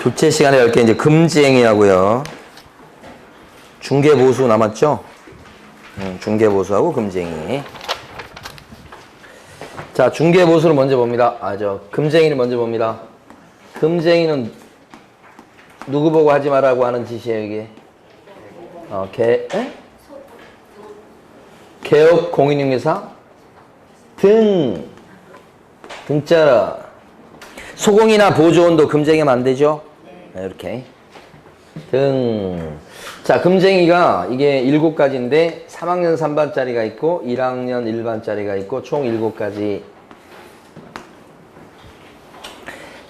둘째 시간에 할 게 이제 금지행위하고요. 중개보수 남았죠? 중개보수하고 금지행위. 자, 중개보수를 먼저 봅니다. 금지행위를 먼저 봅니다. 금지행위는 누구 보고 하지 말라고 하는 짓이에요, 이게? 개업 공인중개사? 등자라. 소공이나 보조원도 금지행위하면 안 되죠? 네, 이렇게. 자, 금지행위가 이게 7가지인데 3학년 3반짜리가 있고 1학년 1반짜리가 있고 총 7가지.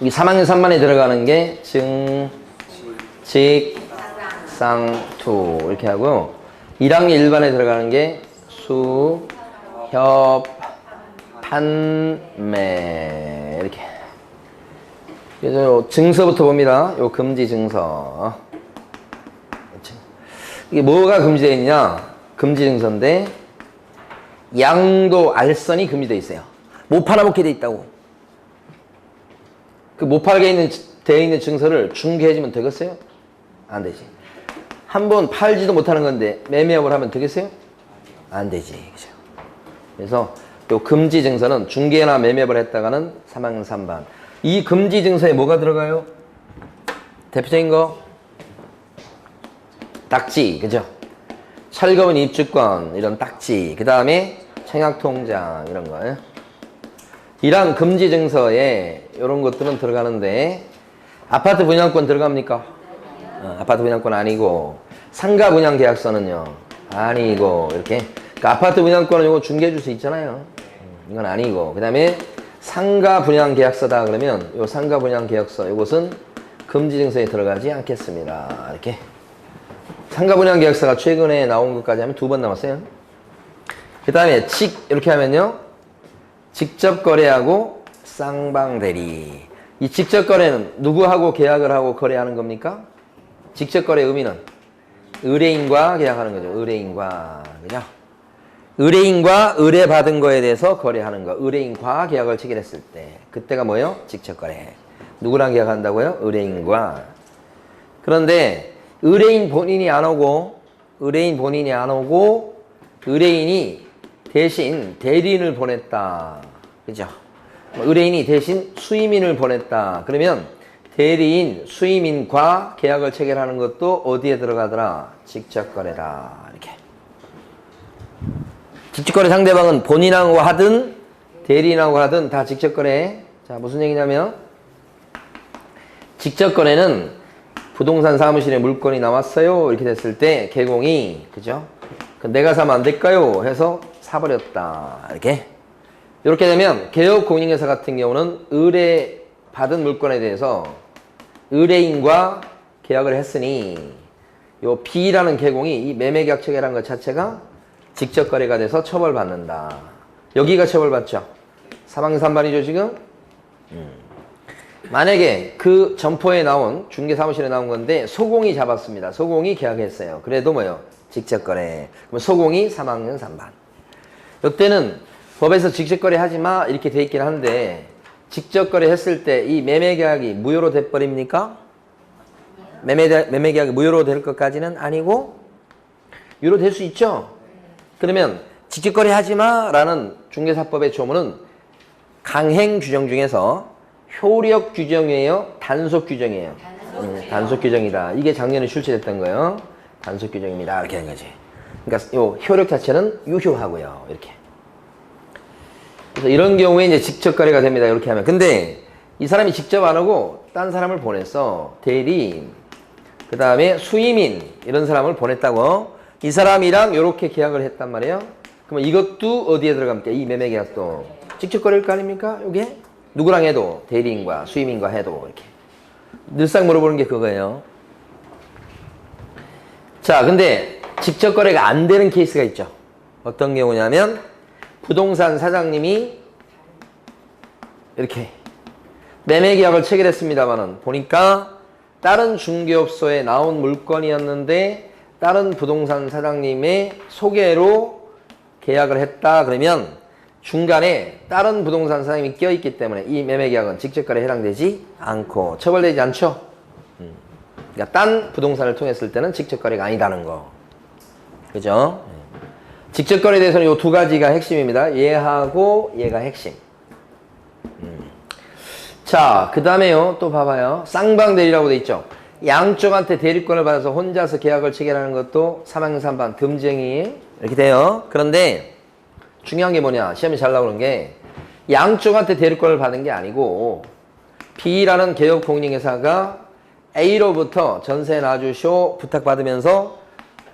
이 3학년 3반에 들어가는 게 증, 직, 상, 투 이렇게 하고요. 1학년 1반에 들어가는 게 수, 협, 판매 이렇게. 그래서 증서부터 봅니다. 요 금지 증서. 이게 뭐가 금지되어 있냐? 금지 증서인데 양도 알선이 금지되어 있어요. 못 팔아먹게 돼 있다고. 그 못 팔게 되어 있는 증서를 중개해주면 되겠어요? 안 되지. 한번 팔지도 못하는 건데 매매업을 하면 되겠어요? 안 되지. 그죠? 그래서 요 금지 증서는 중개나 매매업을 했다가는 3학년 3반. 이 금지 증서에 뭐가 들어가요? 대표적인 거 딱지, 그죠? 철거분 입주권 이런 딱지, 그 다음에 청약통장 이런 거. 이런 금지 증서에 이런 것들은 들어가는데 아파트 분양권 들어갑니까? 아파트 분양권 아니고 상가 분양 계약서는요 아니고 이렇게. 그러니까 아파트 분양권은 이거 중개해 줄 수 있잖아요. 이건 아니고. 그 다음에 상가 분양 계약서다 그러면 요 상가 분양 계약서 이것은 금지 증서에 들어가지 않겠습니다. 이렇게. 상가 분양 계약서가 최근에 나온 것까지 하면 2번 남았어요. 그 다음에 이렇게 하면요 직접 거래하고 쌍방 대리. 이 직접 거래는 누구하고 계약을 하고 거래하는 겁니까? 직접 거래 의미는 의뢰인과 계약하는 거죠. 의뢰인과. 그죠? 의뢰인과 의뢰받은 거에 대해서 거래하는 거. 의뢰인과 계약을 체결했을 때. 그때가 뭐예요? 직접 거래. 누구랑 계약한다고요? 의뢰인과. 그런데 의뢰인 본인이 안 오고 의뢰인이 대신 대리인을 보냈다. 그죠? 의뢰인이 대신 수임인을 보냈다. 그러면 대리인, 수임인과 계약을 체결하는 것도 어디에 들어가더라? 직접 거래다. 이렇게. 직접거래 상대방은 본인하고 하든 대리인하고 하든 다 직접거래. 자, 무슨 얘기냐면 직접거래는 부동산 사무실에 물건이 나왔어요 이렇게 됐을 때 개공이, 그죠? 내가 사면 안 될까요? 해서 사버렸다. 이렇게 되면 개업 공인중개사 같은 경우는 의뢰받은 물건에 대해서 의뢰인과 계약을 했으니 요 B라는 개공이 이 매매계약 체결한 것 자체가 직접 거래가 돼서 처벌받는다. 여기가 처벌받죠. 3학년 3반이죠 지금. 만약에 그 점포에 나온 중개사무실에 나온 건데 소공이 잡았습니다. 소공이 계약했어요. 그래도 뭐요? 직접 거래. 그럼 소공이 3학년 3반. 이때는 법에서 직접 거래 하지 마 이렇게 돼 있긴 한데 직접 거래 했을 때 이 매매계약이 무효로 돼버립니까? 매매계약이 무효로 될 것까지는 아니고 유효로 될 수 있죠. 그러면 직접 거래 하지 마라는 중개사법의 조문은 강행 규정 중에서 효력 규정이에요? 단속 규정이에요? 단속 규정이다. 이게 작년에 출제됐던 거예요. 단속 규정입니다. 이렇게 한 거지. 그러니까 요 효력 자체는 유효하고요. 이렇게. 그래서 이런 경우에 이제 직접 거래가 됩니다. 이렇게 하면. 근데 이 사람이 직접 안 하고 딴 사람을 보냈어. 대리, 그 다음에 수임인 이런 사람을 보냈다고. 이 사람이랑 이렇게 계약을 했단 말이에요. 그러면 이것도 어디에 들어갑니까? 이 매매계약도 직접 거래일 거 아닙니까? 요게 누구랑 해도 대리인과 수임인과 해도 이렇게 늘상 물어보는 게 그거예요. 자, 근데 직접 거래가 안 되는 케이스가 있죠. 어떤 경우냐면 부동산 사장님이 이렇게 매매계약을 체결했습니다만은 보니까 다른 중개업소에 나온 물건이었는데 다른 부동산 사장님의 소개로 계약을 했다. 그러면 중간에 다른 부동산 사장님이 껴있기 때문에 이 매매계약은 직접거래에 해당되지 않고 처벌되지 않죠? 그러니까 딴 부동산을 통했을 때는 직접거래가 아니다는 거. 그죠? 직접거래에 대해서는 이 두 가지가 핵심입니다. 얘하고 얘가 핵심. 자, 그 다음에요. 또 봐봐요. 쌍방대리라고 돼 있죠. 양쪽한테 대리권을 받아서 혼자서 계약을 체결하는 것도 3학년 3반 금쟁이 이렇게 돼요. 그런데 중요한 게 뭐냐. 시험이 잘 나오는 게 양쪽한테 대리권을 받은 게 아니고 B라는 개업공인회사가 A로부터 전세 놔주쇼 부탁받으면서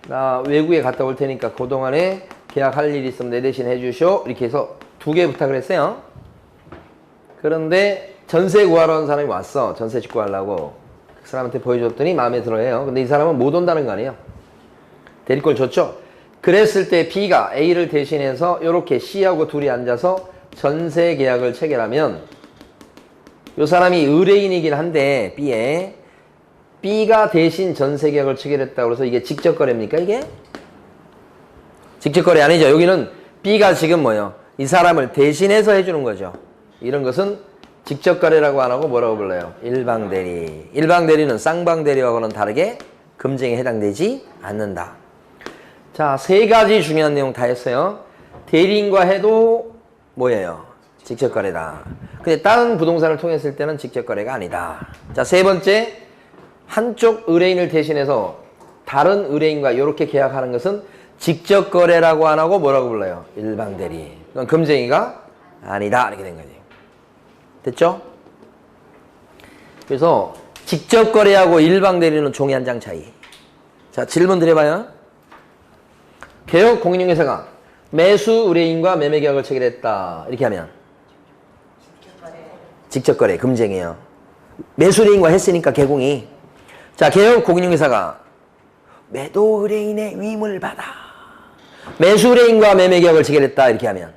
나 외국에 갔다 올 테니까 그동안에 계약할 일이 있으면 내 대신 해주쇼 이렇게 해서 두 개 부탁을 했어요. 그런데 전세 구하러 온 사람이 왔어. 전세 집 구하려고. 그 사람한테 보여줬더니 마음에 들어해요. 근데 이 사람은 못 온다는 거 아니에요. 대리권 줬죠. 그랬을 때 B가 A를 대신해서 이렇게 C하고 둘이 앉아서 전세 계약을 체결하면 이 사람이 의뢰인이긴 한데 B에 B가 대신 전세 계약을 체결했다고 해서 이게 직접 거래입니까 이게? 직접 거래 아니죠. 여기는 B가 지금 뭐예요? 이 사람을 대신해서 해주는 거죠. 이런 것은 직접 거래라고 안 하고 뭐라고 불러요? 일방대리. 일방대리는 쌍방대리하고는 다르게 금쟁에 해당되지 않는다. 자, 세 가지 중요한 내용 다 했어요. 대리인과 해도 뭐예요? 직접 거래다. 근데 다른 부동산을 통했을 때는 직접 거래가 아니다. 자, 세 번째, 한쪽 의뢰인을 대신해서 다른 의뢰인과 이렇게 계약하는 것은 직접 거래라고 안 하고 뭐라고 불러요? 일방대리. 그건 금쟁이가 아니다. 이렇게 된 거지. 됐죠? 그래서 직접 거래하고 일방대리는 종이 한 장 차이. 자, 질문 드려봐요. 개업공인중개사가 매수 의뢰인과 매매계약을 체결했다. 이렇게 하면 직접 거래, 금쟁이에요. 매수 의뢰인과 했으니까 개공이. 자, 개업공인중개사가 매도 의뢰인의 위임을 받아 매수 의뢰인과 매매계약을 체결했다. 이렇게 하면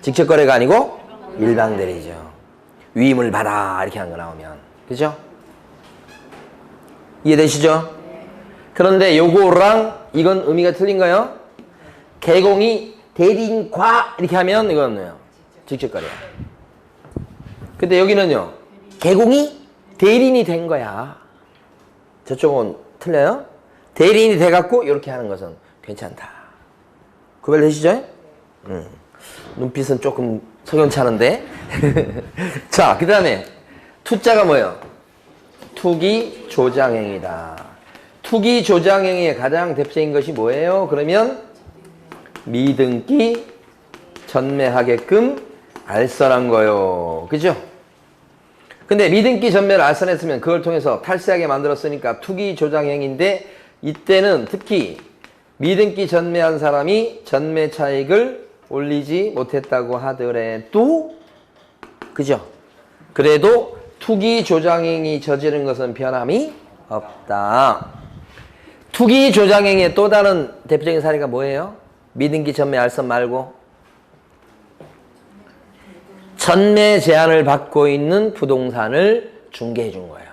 직접 거래가 아니고 일방대리죠. 위임을 받아 이렇게 한 거 나오면. 그죠? 이해되시죠? 그런데 요거랑 이건 의미가 틀린가요? 개공이 대리인과 이렇게 하면 이건 뭐예요? 직접 거래야. 근데 여기는요. 개공이 대리인이 된 거야. 저쪽은 틀려요? 대리인이 돼갖고 이렇게 하는 것은 괜찮다. 구별되시죠? 눈빛은 조금 석연찮은데. 자, 그 다음에 투자가 뭐예요? 투기 조장행위다. 투기 조장행위의 가장 대표적인 것이 뭐예요? 그러면 미등기 전매하게끔 알선한 거요. 그죠? 근데 미등기 전매를 알선했으면 그걸 통해서 탈세하게 만들었으니까 투기 조장행위인데 이때는 특히 미등기 전매한 사람이 전매 차익을 올리지 못했다고 하더라도 그죠? 그래도 투기 조장행위 저지른 것은 변함이 없다. 투기 조장행위의 또 다른 대표적인 사례가 뭐예요? 미등기 전매 알선 말고 전매 제한을 받고 있는 부동산을 중개해 준 거예요.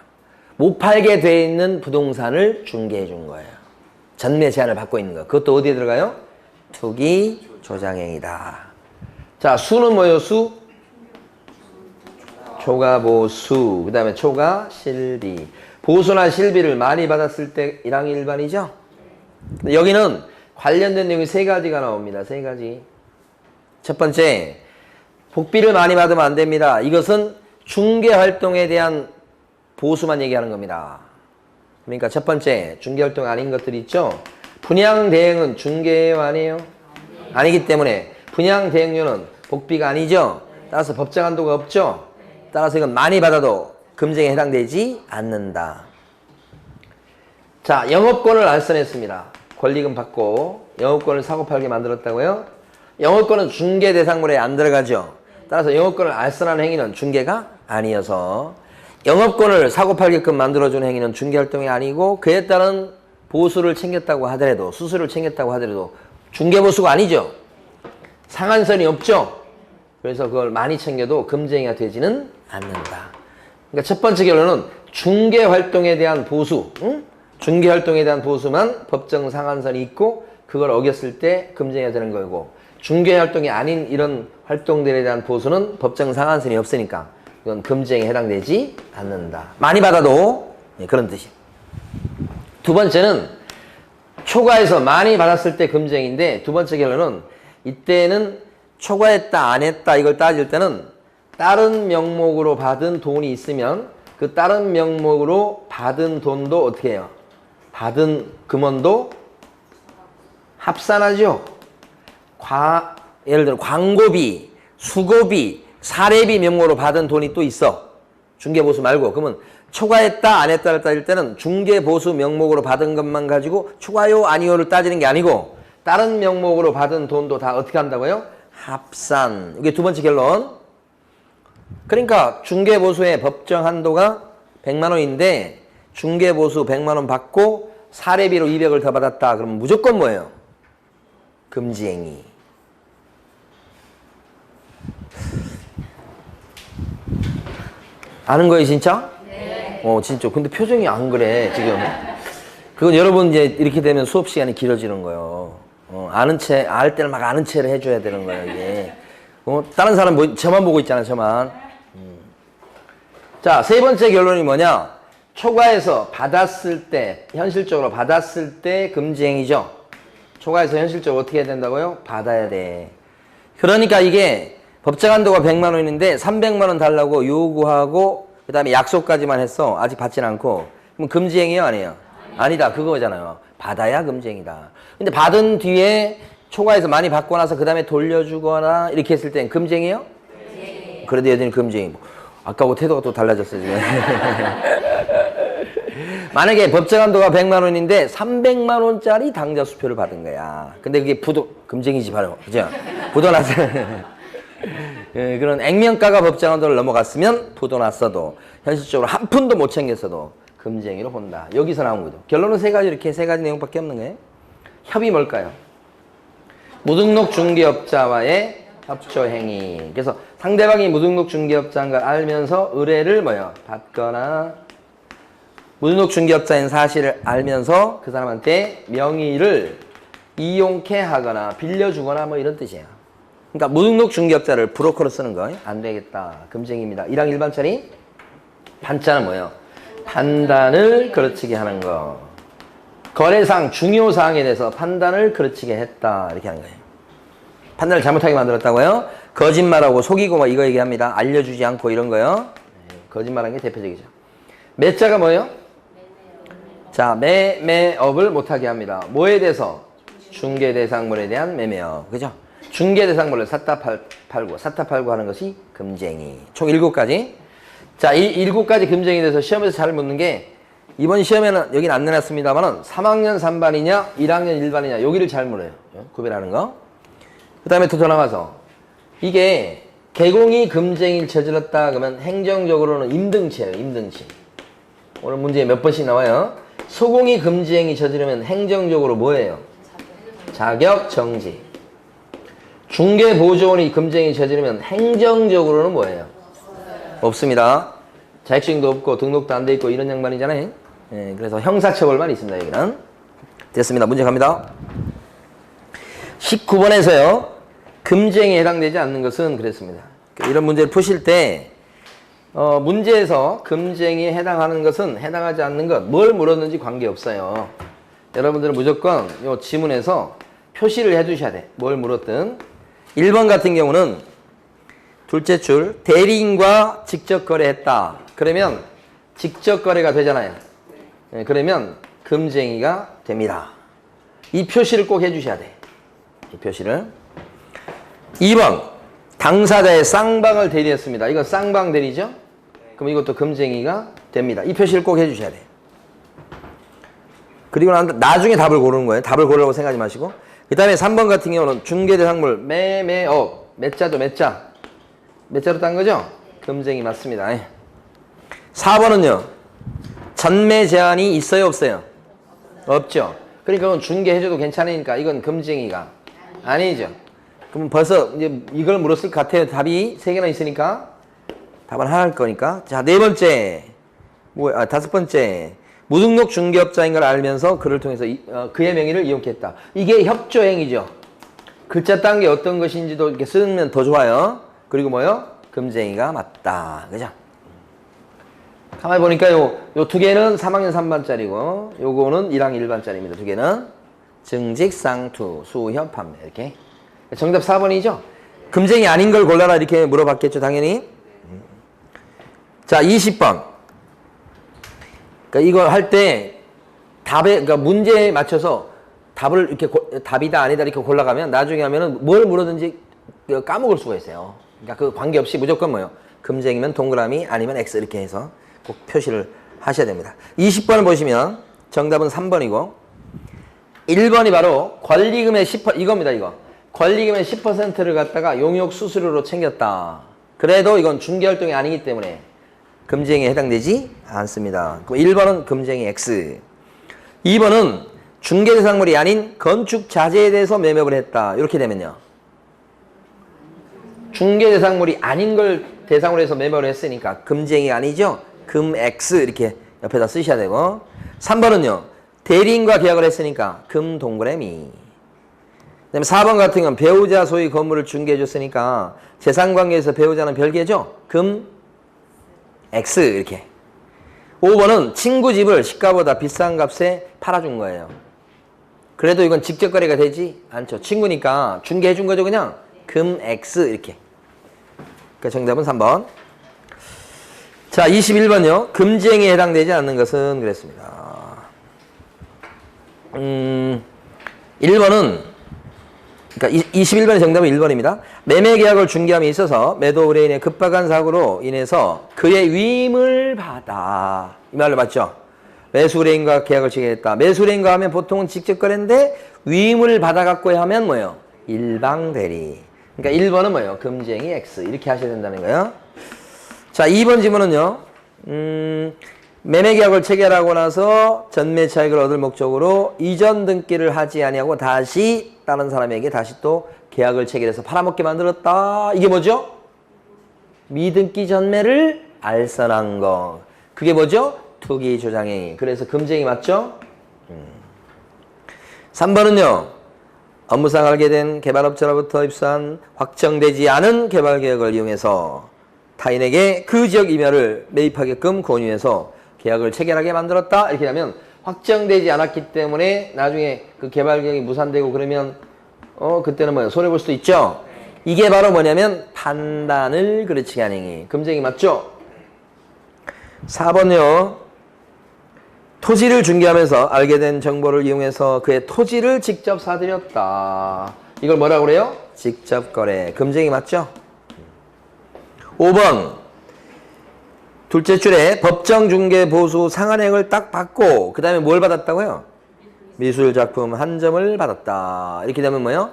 못 팔게 돼 있는 부동산을 중개해 준 거예요. 전매 제한을 받고 있는 거. 그것도 어디에 들어가요? 투기 조장행위다. 자, 수는 뭐예요? 수? 초과보수. 그 다음에 초과실비. 보수나 실비를 많이 받았을 때 1항 1반이죠? 여기는 관련된 내용이 세 가지가 나옵니다. 세 가지. 첫 번째, 복비를 많이 받으면 안 됩니다. 이것은 중개활동에 대한 보수만 얘기하는 겁니다. 그러니까 첫 번째, 중개활동 아닌 것들 있죠? 분양대행은 중개예요? 아니에요? 아니기 때문에 분양대행료는 복비가 아니죠? 따라서 법정 한도가 없죠? 따라서 이건 많이 받아도 금쟁에 해당되지 않는다. 자, 영업권을 알선했습니다. 권리금 받고 영업권을 사고팔게 만들었다고요? 영업권은 중개 대상물에 안 들어가죠. 따라서 영업권을 알선하는 행위는 중개가 아니어서 영업권을 사고팔게끔 만들어주는 행위는 중개활동이 아니고 그에 따른 보수를 챙겼다고 하더라도 수수료를 챙겼다고 하더라도 중개보수가 아니죠. 상한선이 없죠. 그래서 그걸 많이 챙겨도 금쟁이가 되지는 않는다. 그러니까 첫 번째 결론은 중개활동에 대한 보수, 중개활동에 대한 보수만 법정 상한선이 있고 그걸 어겼을 때 금쟁이가 되는 거고 중개활동이 아닌 이런 활동들에 대한 보수는 법정 상한선이 없으니까 이건 금지행위에 해당되지 않는다. 많이 받아도 그런 뜻이에요. 두 번째는 초과해서 많이 받았을 때 금지행위인데 두 번째 결론은 이때는 초과했다 안 했다 이걸 따질 때는 다른 명목으로 받은 돈이 있으면 그 다른 명목으로 받은 돈도 어떻게 해요? 받은 금원도 합산하죠. 예를 들어 광고비, 수고비, 사례비 명목으로 받은 돈이 또 있어. 중개보수 말고. 그러면 초과했다 안 했다를 따질 때는 중개보수 명목으로 받은 것만 가지고 초과요 아니요를 따지는 게 아니고 다른 명목으로 받은 돈도 다 어떻게 한다고요? 합산. 이게 두 번째 결론. 그러니까 중개보수의 법정 한도가 100만 원인데 중개보수 100만 원 받고 사례비로 200을 더 받았다. 그러면 무조건 뭐예요? 금지행위. 아는 거예요, 진짜? 네. 진짜. 근데 표정이 안 그래, 지금. 그건 여러분 이제 이렇게 되면 수업 시간이 길어지는 거예요. 알 때는 막 아는 체를 해줘야 되는 거예요, 이게. 다른 사람 저만 보고 있잖아, 저만. 자, 세 번째 결론이 뭐냐? 초과해서 받았을 때, 현실적으로 받았을 때 금지행위죠. 초과해서 현실적으로 어떻게 해야 된다고요? 받아야 돼. 그러니까 이게 법정 한도가 100만 원인데 300만 원 달라고 요구하고 그 다음에 약속까지만 했어. 아직 받진 않고. 그럼 금지행위요? 아니에요? 아니다. 그거잖아요. 받아야 금지행위다. 근데 받은 뒤에 초과해서 많이 받고 나서 그 다음에 돌려주거나 이렇게 했을 땐 금지행위요? 네. 그래도 여전히 금지행위. 아까하고 태도가 또 달라졌어요, 지금. 만약에 법정 한도가 100만 원인데 300만 원짜리 당좌 수표를 받은 거야. 근데 그게 금쟁이지 바로. 그죠? 부도났어. 그런 액면가가 법정 한도를 넘어갔으면 부도났어도 현실적으로 한 푼도 못 챙겼어도 금쟁이로 본다. 여기서 나온 거죠. 결론은 이렇게 세 가지 내용밖에 없는 거예요. 협의 뭘까요? 무등록 중개업자와의 협조행위. 그래서 상대방이 무등록 중개업자인 걸 알면서 의뢰를 받거나 무등록 중개업자인 사실을 알면서 그 사람한테 명의를 이용케 하거나 빌려주거나 이런 뜻이에요. 그러니까 무등록 중개업자를 브로커로 쓰는 거 안 되겠다. 금지행위입니다. 1항 일반짜리 판자는 뭐예요? 판단을 그르치게 하는 거. 거래상 중요사항에 대해서 판단을 그르치게 했다. 이렇게 하는 거예요. 판단을 잘못하게 만들었다고요? 거짓말하고 속이고 이거 얘기합니다. 알려주지 않고 이런 거요. 거짓말한 게 대표적이죠. 매자가 뭐예요? 자, 매매업을 못하게 합니다. 뭐에 대해서? 중개대상물에 대한 매매업. 그죠? 중개대상물을 샀다 팔고 하는 것이 금지행위. 총 7가지. 자, 이 7가지 금지행위에 대해서 시험에서 잘 묻는 게 이번 시험에는 여긴 안 내놨습니다만은 3학년 3반이냐 1학년 1반이냐 여기를 잘 물어요. 구별하는 거. 그 다음에 또 더 나가서 이게 개공이 금지행위를 저질렀다 그러면 행정적으로는 임등치예요. 임등치. 오늘 문제에 몇 번씩 나와요. 소공이 금지행위 저지르면 행정적으로 뭐예요? 자격정지. 중개보조원이 금지행위 저지르면 행정적으로는 뭐예요? 없습니다. 자격증도 없고 등록도 안 돼 있고 이런 양반이잖아요. 그래서 형사처벌만 있습니다. 여기는. 됐습니다. 문제 갑니다. 19번에서요. 금지행위에 해당되지 않는 것은 그랬습니다. 이런 문제를 푸실 때 문제에서 금지행위에 해당하는 것은 해당하지 않는 것, 뭘 물었는지 관계없어요. 여러분들은 무조건 이 지문에서 표시를 해주셔야 돼. 뭘 물었든. 1번 같은 경우는 둘째 줄 대리인과 직접 거래했다. 그러면 직접 거래가 되잖아요. 그러면 금지행위가 됩니다. 이 표시를 꼭 해주셔야 돼. 이 표시를. 2번 당사자의 쌍방을 대리했습니다. 이건 쌍방 대리죠? 그럼 이것도 금지행위가 됩니다. 이 표시를 꼭 해주셔야 돼요. 그리고 나중에 답을 고르는 거예요. 답을 고르라고 생각하지 마시고. 그 다음에 3번 같은 경우는 중개대상물 매매업. 매자죠, 매자. 매자로 딴 거죠? 금지행위 맞습니다. 4번은요. 전매 제한이 있어요, 없어요? 없죠. 그러니까 그건 중개해줘도 괜찮으니까 이건 금지행위가 아니죠. 그럼 벌써 이제 이걸 물었을 것 같아요. 답이 3개나 있으니까 답은 하나 할 거니까. 자, 4번째. 다섯 번째. 무등록 중개업자인 걸 알면서 그를 통해서 그의 명의를 이용케 했다. 이게 협조행위죠. 글자 딴 게 어떤 것인지도 이렇게 쓰면 더 좋아요. 그리고 뭐요? 금쟁이가 맞다. 그죠? 가만히 보니까 요 두 개는 3학년 3반짜리고 요거는 1학년 1반짜리입니다. 두 개는 증직상투, 수협, 판매 이렇게. 정답 4번이죠? 금쟁이 아닌 걸 골라라 이렇게 물어봤겠죠, 당연히. 자, 20번. 그러니까 이걸 할 때 답에, 그러니까 문제에 맞춰서 답을 이렇게 답이다 아니다 이렇게 골라가면 나중에 하면은 뭘 물어든지 까먹을 수가 있어요. 그러니까 그 관계없이 무조건 뭐예요? 금쟁이면 동그라미 아니면 X 이렇게 해서 꼭 표시를 하셔야 됩니다. 20번을 보시면 정답은 3번이고 1번이 바로 권리금의 10% 이겁니다. 이거 권리금의 10%를 갖다가 용역 수수료로 챙겼다. 그래도 이건 중개활동이 아니기 때문에 금쟁이에 해당되지 않습니다. 1번은 금쟁이 X. 2번은 중개대상물이 아닌 건축자재에 대해서 매매를 했다. 이렇게 되면요. 중개대상물이 아닌 걸 대상으로 해서 매매를 했으니까 금쟁이 아니죠. 금 X 이렇게 옆에다 쓰셔야 되고 3번은요. 대리인과 계약을 했으니까 금 동그라미. 그다음에 4번 같은 경우는 배우자 소유 건물을 중개해 줬으니까 재산관계에서 배우자는 별개죠. 금 X 이렇게. 5번은 친구 집을 시가보다 비싼 값에 팔아준 거예요. 그래도 이건 직접 거래가 되지 않죠. 친구니까 중개해 준 거죠. 그냥 금 X 이렇게. 그러니까 정답은 3번. 자, 21번요. 금쟁이에 해당되지 않는 것은 그랬습니다. 1번은 그러니까 21번의 정답은 1번입니다. 매매 계약을 중개함에 있어서 매도 의뢰인의 급박한 사고로 인해서 그의 위임을 받아. 이 말로 맞죠? 매수 의뢰인과 계약을 체결했다. 매수 의뢰인과 하면 보통은 직접 거래인데 위임을 받아갖고 하면 뭐예요? 일방 대리. 그러니까 1번은 뭐예요? 금쟁이 X. 이렇게 하셔야 된다는 거예요. 자, 2번 지문은요. 매매 계약을 체결하고 나서 전매 차익을 얻을 목적으로 이전 등기를 하지 아니하고 다시 다른 사람에게 다시 또 계약을 체결해서 팔아먹게 만들었다. 이게 뭐죠? 미등기 전매를 알선한 거. 그게 뭐죠? 투기 조장행위. 그래서 금쟁이 맞죠? 3번은요. 업무상 알게 된 개발업체로부터 입수한 확정되지 않은 개발 계획을 이용해서 타인에게 그 지역 임야를 매입하게끔 권유해서 계약을 체결하게 만들었다. 이렇게 하면 확정되지 않았기 때문에 나중에 그 개발 계획이 무산되고 그러면 그때는 뭐예요? 손해볼 수도 있죠. 이게 바로 뭐냐면 판단을 그르치게 하는 행위. 금쟁이 맞죠? 4번요. 토지를 중개하면서 알게 된 정보를 이용해서 그의 토지를 직접 사들였다. 이걸 뭐라고 그래요? 직접 거래. 금쟁이 맞죠? 5번. 둘째 줄에 법정 중개 보수 상한액을 딱 받고 그 다음에 뭘 받았다고요? 미술 작품 한 점을 받았다. 이렇게 되면 뭐예요?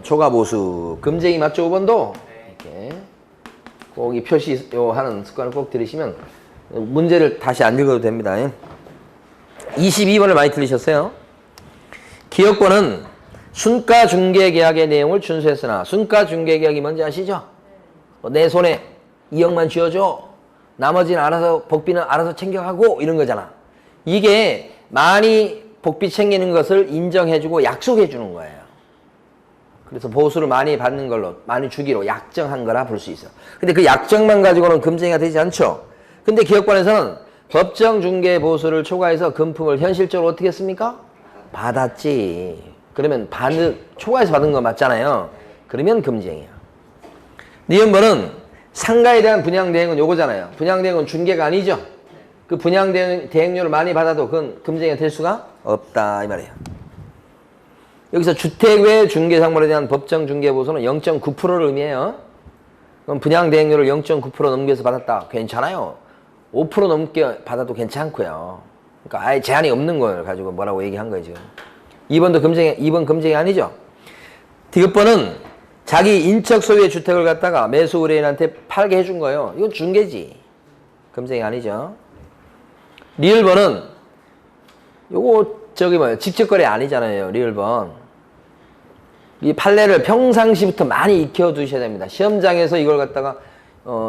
초과 보수. 금쟁이 맞죠? 5번도? 이렇게 꼭 이 표시 하는 습관을 꼭 들으시면 문제를 다시 안 읽어도 됩니다. 22번을 많이 틀리셨어요. 기억권은 순가 중개 계약의 내용을 준수했으나 순가 중개 계약이 뭔지 아시죠? 내 손에 2억만 쥐어줘. 나머지는 알아서 복비는 알아서 챙겨가고 이런 거잖아. 이게 많이 복비 챙기는 것을 인정해주고 약속해주는 거예요. 그래서 보수를 많이 받는 걸로 많이 주기로 약정한 거라 볼 수 있어. 근데 그 약정만 가지고는 금쟁이가 되지 않죠. 근데 기업권에서는 법정 중개 보수를 초과해서 금품을 현실적으로 어떻게 했습니까? 받았지. 그러면 초과해서 받은 거 맞잖아요. 그러면 금쟁이야. 니은번은 상가에 대한 분양대행은 요거잖아요. 분양대행은 중개가 아니죠. 그 분양대행료를 많이 받아도 그건 금쟁이가 될 수가 없다 이 말이에요. 여기서 주택 외 중개상물에 대한 법정 중개보수는 0.9%를 의미해요. 그럼 분양대행료를 0.9% 넘겨서 받았다. 괜찮아요. 5% 넘게 받아도 괜찮고요. 그러니까 아예 제한이 없는 걸 가지고 뭐라고 얘기한 거예요 지금. 2번 금쟁이 아니죠. 디귿번은 자기 인적 소유의 주택을 갖다가 매수 의뢰인한테 팔게 해준 거예요. 이건 중개지. 금쟁이 아니죠. 리을번은 요거 직접 거래 아니잖아요. 리을번. 이 판례를 평상시부터 많이 익혀두셔야 됩니다. 시험장에서 이걸 갖다가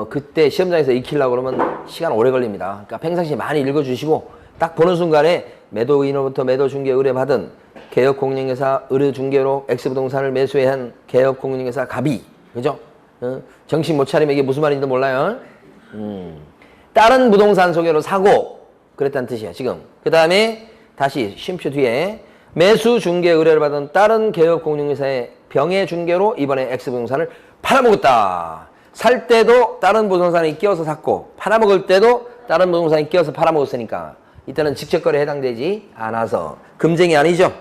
그때 시험장에서 익히려고 그러면 시간 오래 걸립니다. 그러니까 평상시에 많이 읽어주시고 딱 보는 순간에 매도 의인으로부터 매도 중개 의뢰받은 개업공인회사 의뢰중개로 X부동산을 매수해 한 개업공인회사 갑이, 그죠? 정신 못 차리면 이게 무슨 말인지도 몰라요. 다른 부동산 소개로 사고 그랬다는 뜻이야 지금. 그 다음에 다시 쉼표 뒤에 매수 중개 의뢰를 받은 다른 개업 공인중개사의 병해 중개로 이번에 X부동산을 팔아먹었다. 살 때도 다른 부동산이 끼어서 샀고 팔아먹을 때도 다른 부동산이 끼어서 팔아먹었으니까 이때는 직접거래에 해당되지 않아서 금쟁이 아니죠.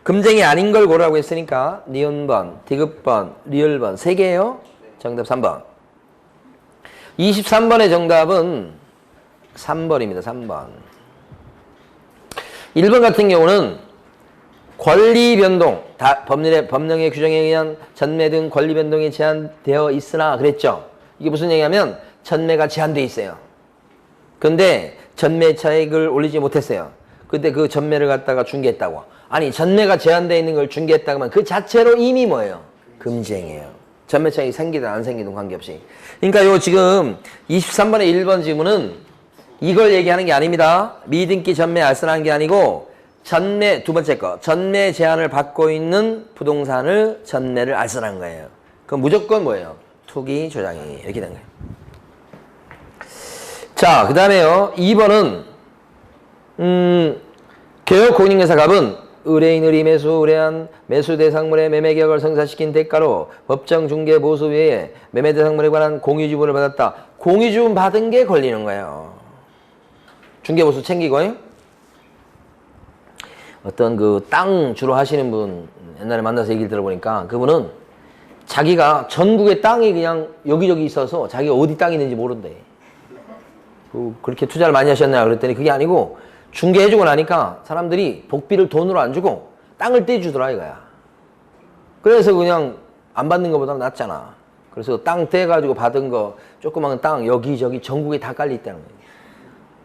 금쟁이 아닌 걸 고르라고 했으니까 니은번, 디귿번, 리을번 3개예요. 정답 3번. 23번의 정답은 3번입니다. 3번. 1번 같은 경우는 권리 변동, 법령의 규정에 의한 전매 등 권리 변동이 제한되어 있으나 그랬죠. 이게 무슨 얘기냐면 전매가 제한되어 있어요. 근데 전매 차익을 올리지 못했어요. 근데 그 전매를 갖다가 중개했다고. 아니 전매가 제한되어 있는 걸 중개했다고 하면 그 자체로 이미 뭐예요? 금쟁이에요. 전매 차익이 생기든 안 생기든 관계없이. 그러니까 요 지금 23번의 1번 지문은 이걸 얘기하는 게 아닙니다. 미등기 전매 알선하는 게 아니고 전매, 두 번째 거, 전매 제한을 받고 있는 부동산을 전매를 알선한 거예요. 그럼 무조건 뭐예요? 투기 조장이 이렇게 된 거예요. 자, 그 다음에요. 2번은 개업 공인중개사 갑은 의뢰인을 이매수 의뢰한 매수 대상물의 매매 계약을 성사시킨 대가로 법정 중개 보수 외에 매매 대상물에 관한 공유지분을 받았다. 공유지분 받은 게 걸리는 거예요. 중개 보수 챙기고. 어떤 그 땅 주로 하시는 분 옛날에 만나서 얘기를 들어보니까 그분은 자기가 전국에 땅이 그냥 여기저기 있어서 자기가 어디 땅이 있는지 모른대. 그렇게 투자를 많이 하셨나요? 그랬더니 그게 아니고 중개해주고 나니까 사람들이 복비를 돈으로 안 주고 땅을 떼주더라 이거야. 그래서 그냥 안 받는 것보다 낫잖아. 그래서 땅 떼가지고 받은 거 조그만 땅 여기저기 전국에 다 깔려있다는 거예요.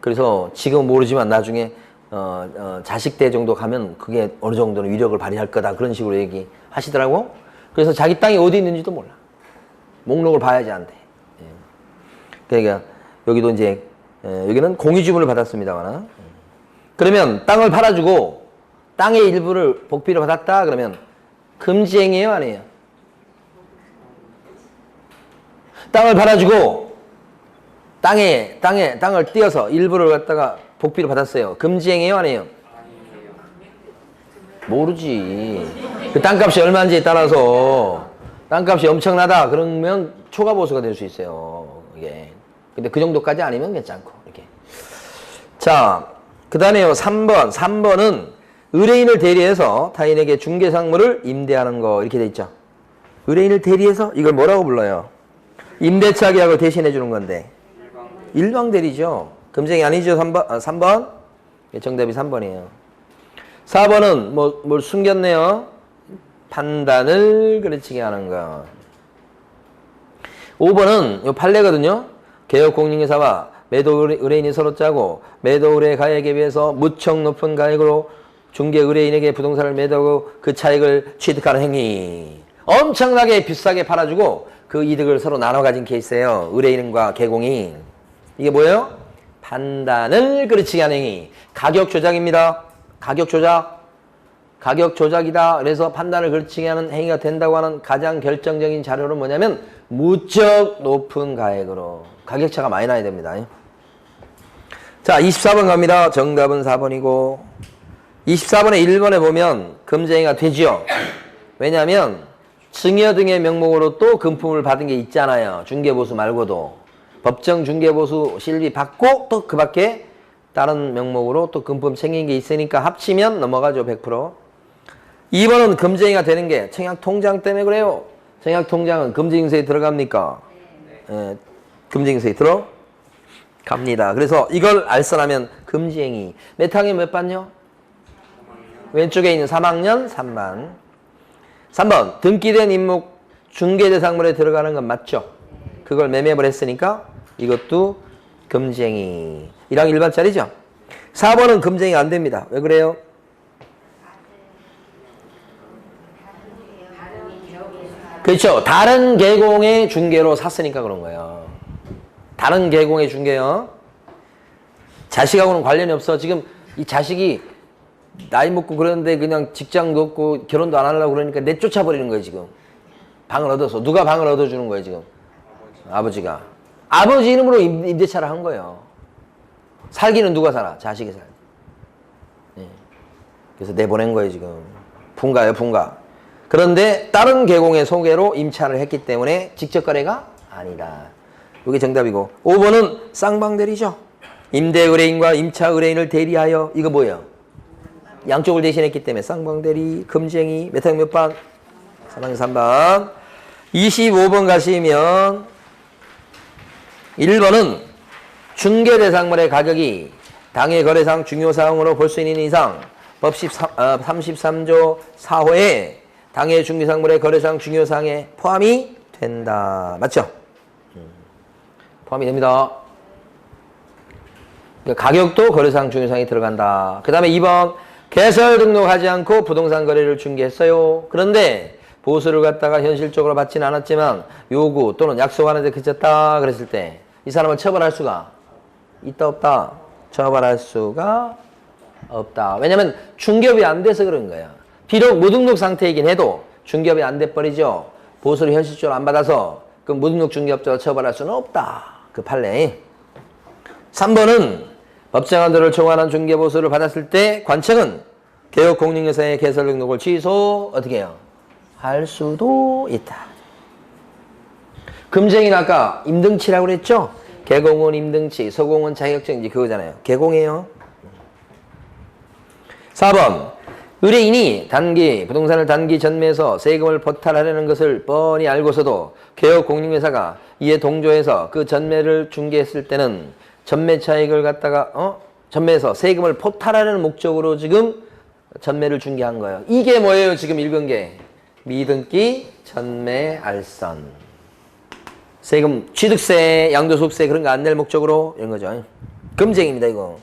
그래서 지금은 모르지만 나중에 자식 때 정도 가면 그게 어느 정도는 위력을 발휘할 거다 그런 식으로 얘기하시더라고. 그래서 자기 땅이 어디 있는지도 몰라. 목록을 봐야지 안 돼. 그러니까 여기도 이제 여기는 공유지분을 받았습니다만 그러면 땅을 팔아주고 땅의 일부를 복비로 받았다 그러면 금지행위예요 아니에요? 땅을 팔아주고 땅을 띄어서 일부를 갖다가 복비로 받았어요. 금지행위예요 아니에요? 모르지. 그 땅값이 얼마인지에 따라서 땅값이 엄청나다 그러면 초과보수가 될 수 있어요. 이게. 근데 그 정도까지 아니면 괜찮고 이렇게. 자, 그 다음에요. 3번. 3번은 의뢰인을 대리해서 타인에게 중개상물을 임대하는 거 이렇게 돼 있죠. 의뢰인을 대리해서 이걸 뭐라고 불러요? 임대차 계약을 대신해 주는 건데 일방대리죠. 금쟁이 아니죠. 3번. 정답이 3번이에요. 4번은 뭘 숨겼네요. 판단을 그르치게 하는 거. 5번은 요 판례거든요. 개업 공인중개사와 매도 의뢰인이 서로 짜고 매도 의뢰 가액에 비해서 무척 높은 가액으로 중개 의뢰인에게 부동산을 매도하고 그 차익을 취득하는 행위. 엄청나게 비싸게 팔아주고 그 이득을 서로 나눠 가진 케이스예요. 의뢰인과 개공이. 이게 뭐예요? 판단을 그르치게 하는 행위. 가격 조작입니다. 가격 조작. 가격 조작이다. 그래서 판단을 그르치게 하는 행위가 된다고 하는 가장 결정적인 자료는 뭐냐면 무척 높은 가액으로. 가격차가 많이 나야 됩니다. 자, 24번 갑니다. 정답은 4번이고 24번에 1번에 보면 금쟁이가 되지요. 왜냐하면 증여 등의 명목으로 또 금품을 받은 게 있잖아요. 중개보수 말고도. 법정 중개보수 실비 받고 또 그 밖에 다른 명목으로 또 금품 챙긴 게 있으니까 합치면 넘어가죠. 100%. 2번은 금쟁이가 되는 게 청약통장 때문에 그래요. 청약통장은 금지증서에 들어갑니까? 네. 금지증서에 들어갑니다. 그래서 이걸 알선하면 금지행위. 몇 학년 몇 반요? 왼쪽에 있는 3학년 3반. 3번 등기된 임목 중개대상물에 들어가는 건 맞죠? 그걸 매매를 했으니까 이것도 금쟁이. 1학년 1반짜리죠? 4번은 금쟁이가 안 됩니다. 왜 그래요? 그렇죠. 다른 계공의 중개로 샀으니까 그런 거예요. 다른 계공의 중개요. 자식하고는 관련이 없어. 지금 이 자식이 나이 먹고 그러는데 그냥 직장도 없고 결혼도 안 하려고 그러니까 내쫓아버리는 거예요, 지금. 방을 얻어서. 누가 방을 얻어주는 거예요, 지금? 아버지가. 아버지 이름으로 임대차를 한 거예요. 살기는 누가 살아? 자식이 살아. 네. 그래서 내보낸 거예요, 지금. 분가예요, 분가. 그런데 다른 계공의 소개로 임차를 했기 때문에 직접 거래가 아니다. 이게 정답이고. 5번은 쌍방대리죠. 임대 의뢰인과 임차 의뢰인을 대리하여. 이거 뭐예요? 양쪽을 대신했기 때문에 쌍방대리, 금쟁이. 몇 학 몇 번? 3학년 3번. 25번 가시면 1번은 중개대상물의 가격이 당해 거래상 중요사항으로 볼 수 있는 이상 법 33조 4호에 당해 중개상물의 거래상 중요사항에 포함이 된다. 맞죠? 포함이 됩니다. 가격도 거래상 중요사항이 들어간다. 그 다음에 2번 개설 등록하지 않고 부동산 거래를 중개했어요. 그런데 보수를 갖다가 현실적으로 받지는 않았지만 요구 또는 약속하는데 그쳤다 그랬을 때 이 사람을 처벌할 수가 있다 없다? 처벌할 수가 없다. 왜냐면 중개업이 안 돼서 그런 거야. 비록 무등록 상태이긴 해도 중개업이 안 돼버리죠. 보수를 현실적으로 안 받아서 그 무등록 중개업자가 처벌할 수는 없다. 그 판례. 3번은 법정한도를 초과하는 중개보수를 받았을 때 관청은 개업공인회사의 개설 등록을 취소 어떻게 해요? 할 수도 있다. 금쟁이는 아까 임등치라고 그랬죠? 개공은 임등치, 서공은 자격증지 그거잖아요. 개공이에요. 4번 의뢰인이 부동산을 단기 전매해서 세금을 포탈하려는 것을 뻔히 알고서도 개업공인회사가 이에 동조해서 그 전매를 중개했을 때는 전매 차익을 갖다가 전매해서 세금을 포탈하려는 목적으로 지금 전매를 중개한 거예요. 이게 뭐예요? 지금 읽은 게 미등기 전매 알선. 세금 취득세, 양도소득세 그런 거 안 낼 목적으로 이런 거죠. 금쟁입니다, 이거.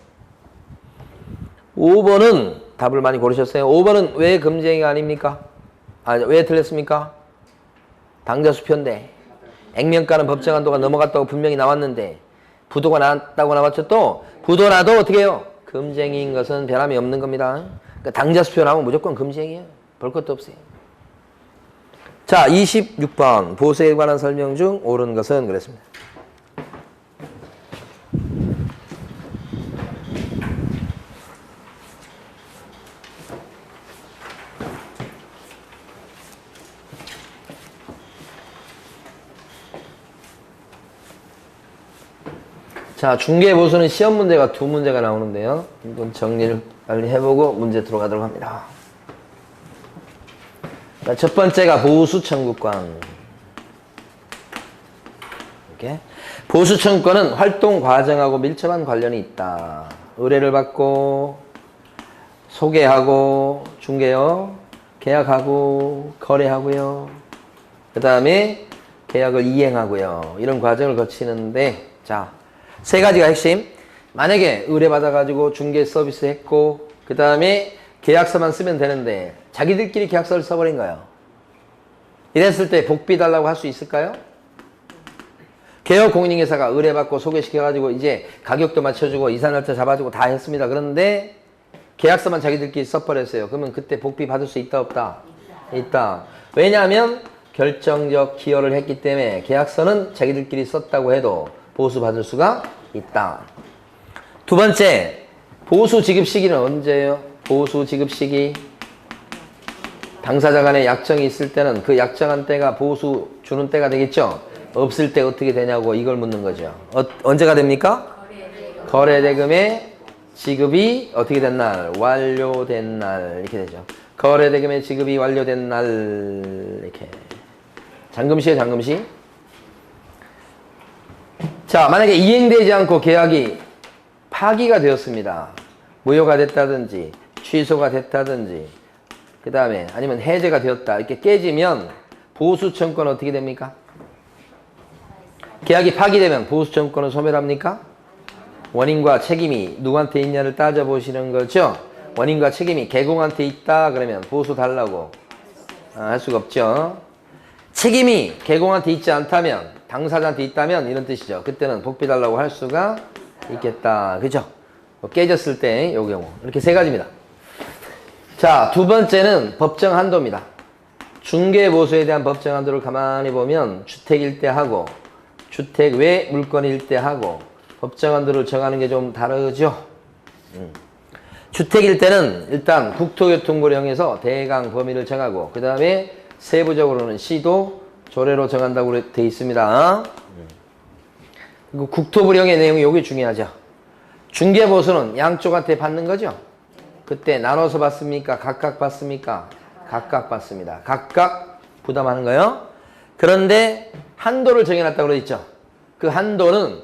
5번은 답을 많이 고르셨어요. 5번은 왜 금쟁이가 아닙니까? 왜 틀렸습니까? 당자수표인데 액면가는 법정한도가 넘어갔다고 분명히 나왔는데 부도가 났다고 나왔죠. 또 부도 나도 어떻게 해요? 금쟁이인 것은 변함이 없는 겁니다. 그러니까 당자수표 나오면 무조건 금쟁이에요. 볼 것도 없어요. 자, 26번 보수에 관한 설명 중 옳은 것은 그랬습니다. 자, 중개보수는 시험 문제가 2문제가 나오는데요. 한번 정리를 빨리 해보고 문제 들어가도록 합니다. 자, 첫 번째가 보수청구권. 이렇게. 보수청구권은 활동 과정하고 밀접한 관련이 있다. 의뢰를 받고 소개하고 중개요. 계약하고 거래하고요. 그 다음에 계약을 이행하고요. 이런 과정을 거치는데 자, 세 가지가 핵심. 만약에 의뢰받아가지고 중개 서비스 했고 그 다음에 계약서만 쓰면 되는데 자기들끼리 계약서를 써버린 거예요. 이랬을 때 복비 달라고 할 수 있을까요? 개업공인회사가 의뢰받고 소개시켜가지고 이제 가격도 맞춰주고 이사날짜 잡아주고 다 했습니다. 그런데 계약서만 자기들끼리 써버렸어요. 그러면 그때 복비 받을 수 있다 없다? 있다. 왜냐하면 결정적 기여를 했기 때문에 계약서는 자기들끼리 썼다고 해도 보수 받을 수가 있다. 두 번째, 보수 지급 시기는 언제예요? 보수 지급 시기. 당사자 간에 약정이 있을 때는 그 약정한 때가 보수 주는 때가 되겠죠? 없을 때 어떻게 되냐고 이걸 묻는 거죠. 언제가 됩니까? 거래대금의 지급이 어떻게 된 날? 완료된 날. 이렇게 되죠. 거래대금의 지급이 완료된 날. 이렇게. 잔금시에 잔금시. 자, 만약에 이행되지 않고 계약이 파기가 되었습니다. 무효가 됐다든지 취소가 됐다든지 그 다음에 아니면 해제가 되었다 이렇게 깨지면 보수청구권은 어떻게 됩니까? 계약이 파기되면 보수청구권은 소멸합니까? 원인과 책임이 누구한테 있냐를 따져보시는 거죠. 원인과 책임이 개공한테 있다 그러면 보수 달라고 할 수가 없죠. 책임이 개공한테 있지 않다면 당사자한테 있다면 이런 뜻이죠. 그때는 복비 달라고 할 수가 있겠다. 그죠? 깨졌을 때 요 경우 이렇게 세 가지입니다. 자, 두 번째는 법정 한도입니다. 중개보수에 대한 법정 한도를 가만히 보면 주택일 때 하고 주택 외 물건일 때 하고 법정 한도를 정하는 게 좀 다르죠. 주택일 때는 일단 국토교통부를 이용해서 대강 범위를 정하고 그 다음에 세부적으로는 시도 조례로 정한다고 되어 있습니다. 그리고 국토부령의 내용이 여기 중요하죠. 중개보수는 양쪽한테 받는 거죠. 그때 나눠서 받습니까? 각각 받습니까? 각각 받습니다. 각각 부담하는 거예요. 그런데 한도를 정해놨다고 그랬죠. 그 한도는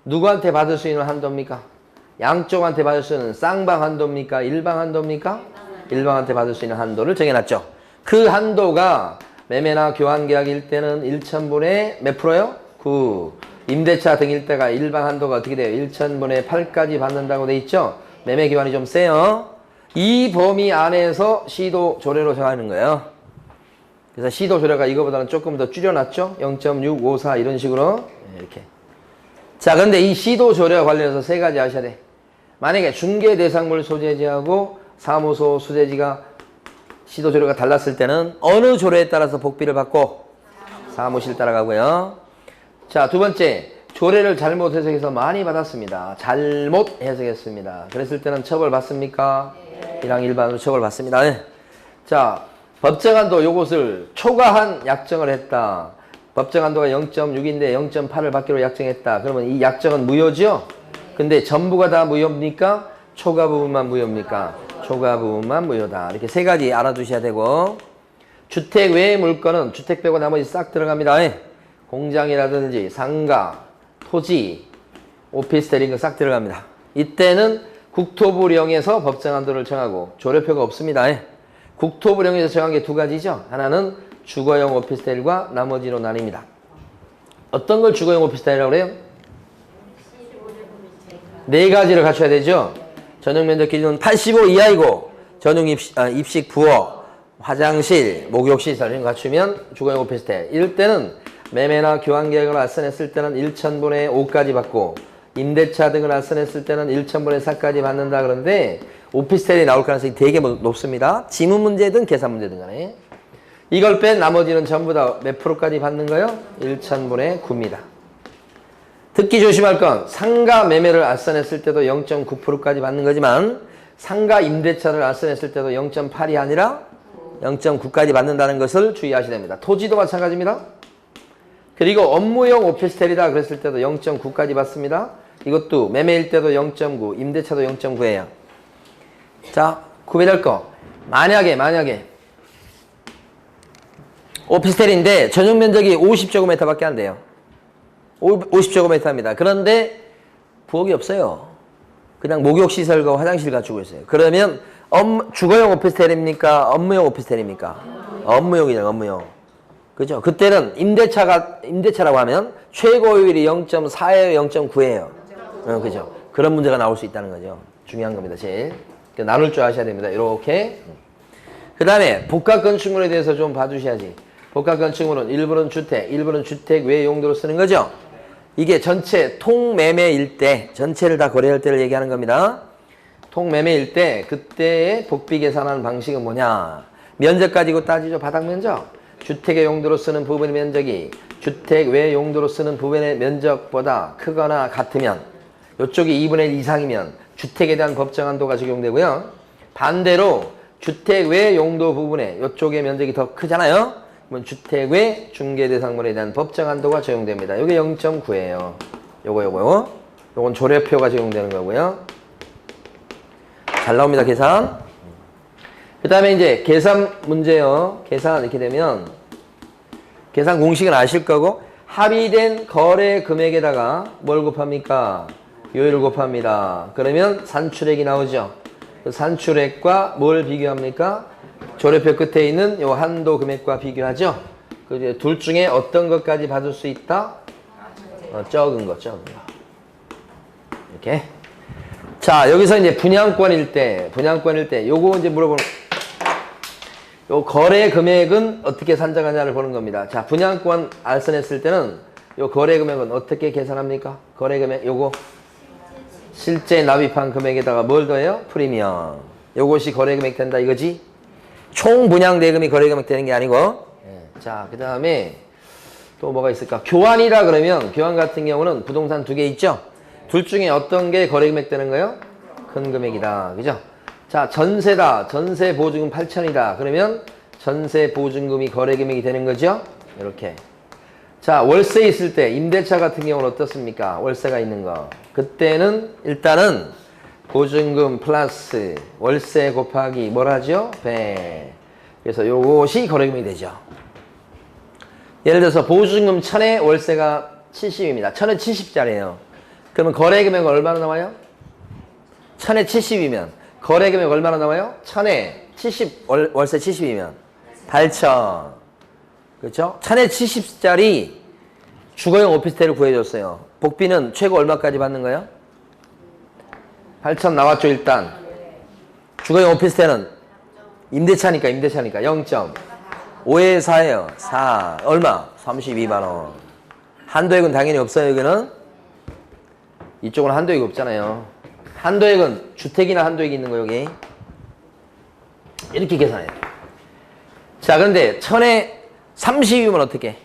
누구한테 받을 수 있는 한도입니까? 양쪽한테 받을 수 있는 쌍방 한도입니까? 일방 한도입니까? 일방한테 받을 수 있는 한도를 정해놨죠. 그 한도가 매매나 교환계약일 때는 1,000분의 몇 프로요? 9. 임대차 등일 때가 일방 한도가 어떻게 돼요? 1,000분의 8까지 받는다고 돼 있죠. 매매 기간이 좀 세요. 이 범위 안에서 시도 조례로 정하는 거예요. 그래서 시도 조례가 이거보다는 조금 더 줄여놨죠. 0.654 이런 식으로 이렇게. 자, 근데 이 시도 조례와 관련해서 세 가지 아셔야 돼. 만약에 중개 대상물 소재지하고 사무소 소재지가 시도 조례가 달랐을 때는 어느 조례에 따라서 복비를 받고 사무실 따라가고요. 자, 두 번째, 조례를 잘못 해석해서 많이 받았습니다. 잘못 해석했습니다. 그랬을 때는 처벌받습니까? 1항 일반으로 처벌받습니다. 네. 자, 법정한도 요것을 초과한 약정을 했다. 법정한도가 0.6인데 0.8을 받기로 약정했다. 그러면 이 약정은 무효죠? 근데 전부가 다 무효입니까? 초과 부분만 무효입니까? 초과 부분만 무효다. 이렇게 세 가지 알아두셔야 되고, 주택 외의 물건은 주택 빼고 나머지 싹 들어갑니다. 네. 공장이라든지 상가, 토지, 오피스텔 이런 거 싹 들어갑니다. 이때는 국토부령에서 법정한도를 정하고 조례표가 없습니다. 국토부령에서 정한 게 두 가지죠. 하나는 주거용 오피스텔과 나머지로 나뉩니다. 어떤 걸 주거용 오피스텔이라고 그래요? 네 가지를 갖춰야 되죠. 전용 면적 기준은 85 이하이고 전용 입식 부엌, 화장실, 목욕시설 이런 거 갖추면 주거용 오피스텔. 이럴 때는 매매나 교환계약을 알선했을 때는 1,000분의 5까지 받고 임대차 등을 알선했을 때는 1,000분의 4까지 받는다. 그런데 오피스텔이 나올 가능성이 되게 높습니다. 지문 문제든 계산 문제든 간에. 이걸 뺀 나머지는 전부 다 몇 프로까지 받는 거예요? 1,000분의 9입니다. 듣기 조심할 건 상가 매매를 알선했을 때도 0.9%까지 받는 거지만 상가 임대차를 알선했을 때도 0.8이 아니라 0.9까지 받는다는 것을 주의하셔야 됩니다. 토지도 마찬가지입니다. 그리고 업무용 오피스텔이다 그랬을 때도 0.9까지 받습니다. 이것도 매매일 때도 0.9, 임대차도 0.9예요. 자, 구별할 거. 만약에 오피스텔인데 전용 면적이 50제곱미터밖에 안 돼요. 50제곱미터입니다. 그런데 부엌이 없어요. 그냥 목욕시설과 화장실 갖추고 있어요. 그러면 주거용 오피스텔입니까? 업무용 오피스텔입니까? 업무용이죠, 업무용. 그죠? 그때는 임대차라고 하면 최고율이 0.4예요, 0.9예요. 그죠? 그런 문제가 나올 수 있다는 거죠. 중요한 겁니다, 제일. 나눌 줄 아셔야 됩니다. 이렇게. 그 다음에 복합건축물에 대해서 좀 봐주셔야지. 복합건축물은 일부는 주택, 일부는 주택 외 용도로 쓰는 거죠. 이게 전체 통매매일 때, 전체를 다 거래할 때를 얘기하는 겁니다. 통매매일 때 그때의 복비 계산하는 방식은 뭐냐. 면적 가지고 따지죠. 바닥 면적. 주택의 용도로 쓰는 부분의 면적이 주택 외 용도로 쓰는 부분의 면적보다 크거나 같으면, 이쪽이 2분의 1 이상이면 주택에 대한 법정한도가 적용되고요. 반대로 주택 외 용도 부분에 이쪽의 면적이 더 크잖아요. 그러면 주택 외 중개대상물에 대한 법정한도가 적용됩니다. 이게 0.9예요. 요건 조례표가 적용되는 거고요. 잘 나옵니다, 계산. 그 다음에 이제 계산 문제요. 계산 이렇게 되면 계산 공식은 아실 거고, 합의된 거래 금액에다가 뭘 곱합니까? 요율을 곱합니다. 그러면 산출액이 나오죠. 그 산출액과 뭘 비교합니까? 조례표 끝에 있는 요 한도 금액과 비교하죠. 그 둘 중에 어떤 것까지 받을 수 있다? 적은 거. 이렇게. 자, 여기서 이제 분양권일 때 요거 이제 물어보는, 요 거래 금액은 어떻게 산정하냐를 보는 겁니다. 자, 분양권 알선했을 때는 요 거래 금액은 어떻게 계산합니까? 거래 금액 요거 실제 납입한 금액에다가 뭘 더해요? 프리미엄. 요것이 거래 금액 된다 이거지? 총 분양 대금이 거래 금액 되는 게 아니고 자, 그 다음에 또 뭐가 있을까? 교환이라 그러면 교환 같은 경우는 부동산 두 개 있죠? 둘 중에 어떤 게 거래 금액 되는 거예요? 큰 금액이다. 그죠? 자, 전세다. 전세 보증금 8천이다. 그러면 전세 보증금이 거래 금액이 되는 거죠? 이렇게. 자, 월세 있을 때 임대차 같은 경우는 어떻습니까? 월세가 있는 거. 그때는 일단은 보증금 플러스 월세 곱하기 뭘 하죠? 배. 그래서 요것이 거래 금액이 되죠. 예를 들어서 보증금 1000에 월세가 70입니다. 1000에 70짜리예요. 그러면 거래 금액은 얼마나 나와요? 1000에 70이면 거래 금액 얼마나 나와요? 1000에 70 월세 70이면 8천. 그렇죠? 1000에 70짜리 주거용 오피스텔을 구해줬어요. 복비는 최고 얼마까지 받는 거예요? 8천 나왔죠, 일단. 주거용 오피스텔은 임대차니까 0.5에 4예요. 4. 얼마? 32만원. 한도액은 당연히 없어요, 여기는. 이쪽은 한도액이 없잖아요. 한도액은 주택이나 한도액이 있는 거, 여기. 이렇게 계산해요. 자, 근데 1000에 30이면 어떻게?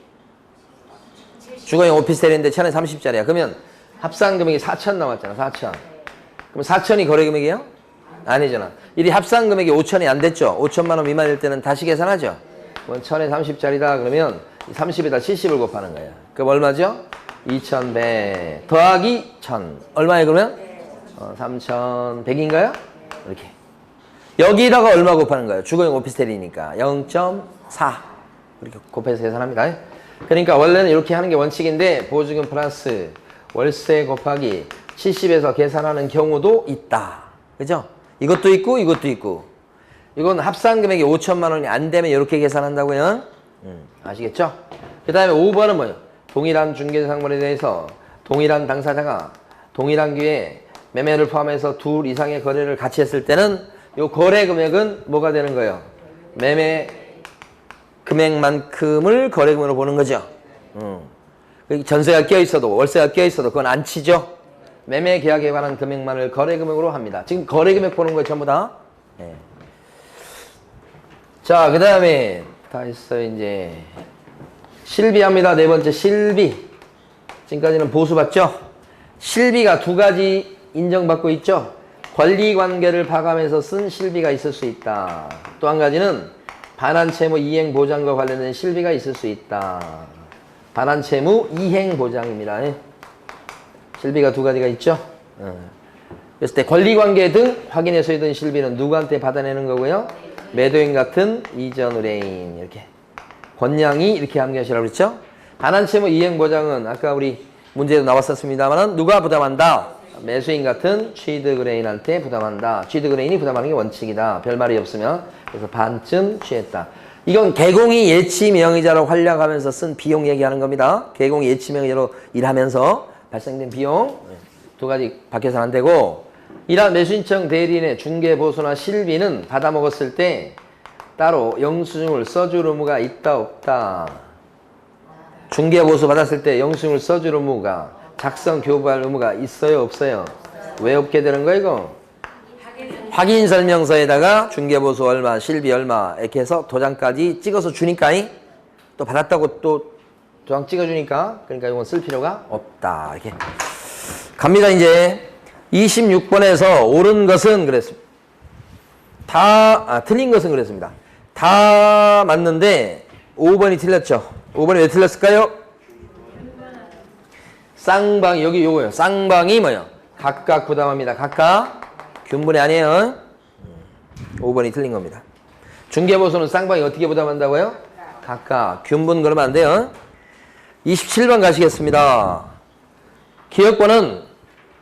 주거용 오피스텔인데 1000에 30짜리야. 그러면 합산 금액이 4천 나왔잖아, 4천. 그럼 4천이 거래 금액이에요? 아니잖아. 이 합산 금액이 5천이 안 됐죠? 5천만 원 미만일 때는 다시 계산하죠? 그럼 1000에 30짜리다 그러면 30에다 70을 곱하는 거예요. 그럼 얼마죠? 2100 더하기 1000. 얼마예요, 그러면? 3100인가요? 이렇게. 여기다가 얼마 곱하는 거예요? 주거용 오피스텔이니까 0.4 이렇게 곱해서 계산합니다. 그러니까 원래는 이렇게 하는 게 원칙인데 보증금 플러스 월세 곱하기 70에서 계산하는 경우도 있다. 그죠? 이것도 있고 이것도 있고. 이건 합산 금액이 5천만 원이 안 되면 이렇게 계산한다고요. 아시겠죠? 그 다음에 5번은 뭐예요? 동일한 중개상물에 대해서 동일한 당사자가 동일한 기회에 매매를 포함해서 둘 이상의 거래를 같이 했을 때는 요 거래 금액은 뭐가 되는 거예요? 매매 금액만큼을 거래 금액으로 보는 거죠. 전세가 껴있어도 월세가 껴있어도 그건 안 치죠. 매매 계약에 관한 금액만을 거래 금액으로 합니다. 지금 거래 금액 보는 거예요, 전부 다. 네. 자, 그 다음에 다 했어요, 이제. 실비합니다. 네 번째, 실비. 지금까지는 보수 봤죠? 실비가 두 가지 인정받고 있죠? 권리관계를 봐가면서 쓴 실비가 있을 수 있다. 또 한 가지는 반환채무 이행보장과 관련된 실비가 있을 수 있다. 반환채무 이행보장입니다. 실비가 두 가지가 있죠? 그랬을 때 권리관계 등 확인해서 있던 실비는 누구한테 받아내는 거고요? 매도인 같은 이전 의뢰인. 이렇게. 권량이 이렇게 암기하시라고 그랬죠? 반환채무 이행보장은 아까 우리 문제도 나왔었습니다만 누가 부담한다? 매수인 같은 취득 의뢰인한테 부담한다. 취득 의뢰인이 부담하는 게 원칙이다. 별말이 없으면. 그래서 반쯤 취했다. 이건 개공이 예치 명의자로 활약하면서 쓴 비용 얘기하는 겁니다. 개공이 예치 명의자로 일하면서 발생된 비용. 두 가지 밖에서는 안 되고, 이러한 매수인청 대리인의 중개보수나 실비는 받아먹었을 때 따로 영수증을 써줄 의무가 있다 없다. 중개보수 받았을 때 영수증을 써줄 의무가, 작성 교부할 의무가 있어요 없어요? 왜 없게 되는 거야 이거? 확인 설명서에다가 중개보수 얼마, 실비 얼마 이렇게 해서 도장까지 찍어서 주니까, 또 받았다고 또 도장 찍어주니까, 그러니까 이건 쓸 필요가 없다. 이렇게 갑니다. 이제 26번에서 옳은 것은 그랬습니다. 틀린 것은 그랬습니다. 다 맞는데 5번이 틀렸죠. 5번이 왜 틀렸을까요? 쌍방이, 여기 요거요. 쌍방이 뭐요? 각각 부담합니다. 각각. 균분이 아니에요. 5번이 틀린 겁니다. 중개보수는 쌍방이 어떻게 부담한다고요? 각각. 균분 그러면 안 돼요. 27번 가시겠습니다. 기업권은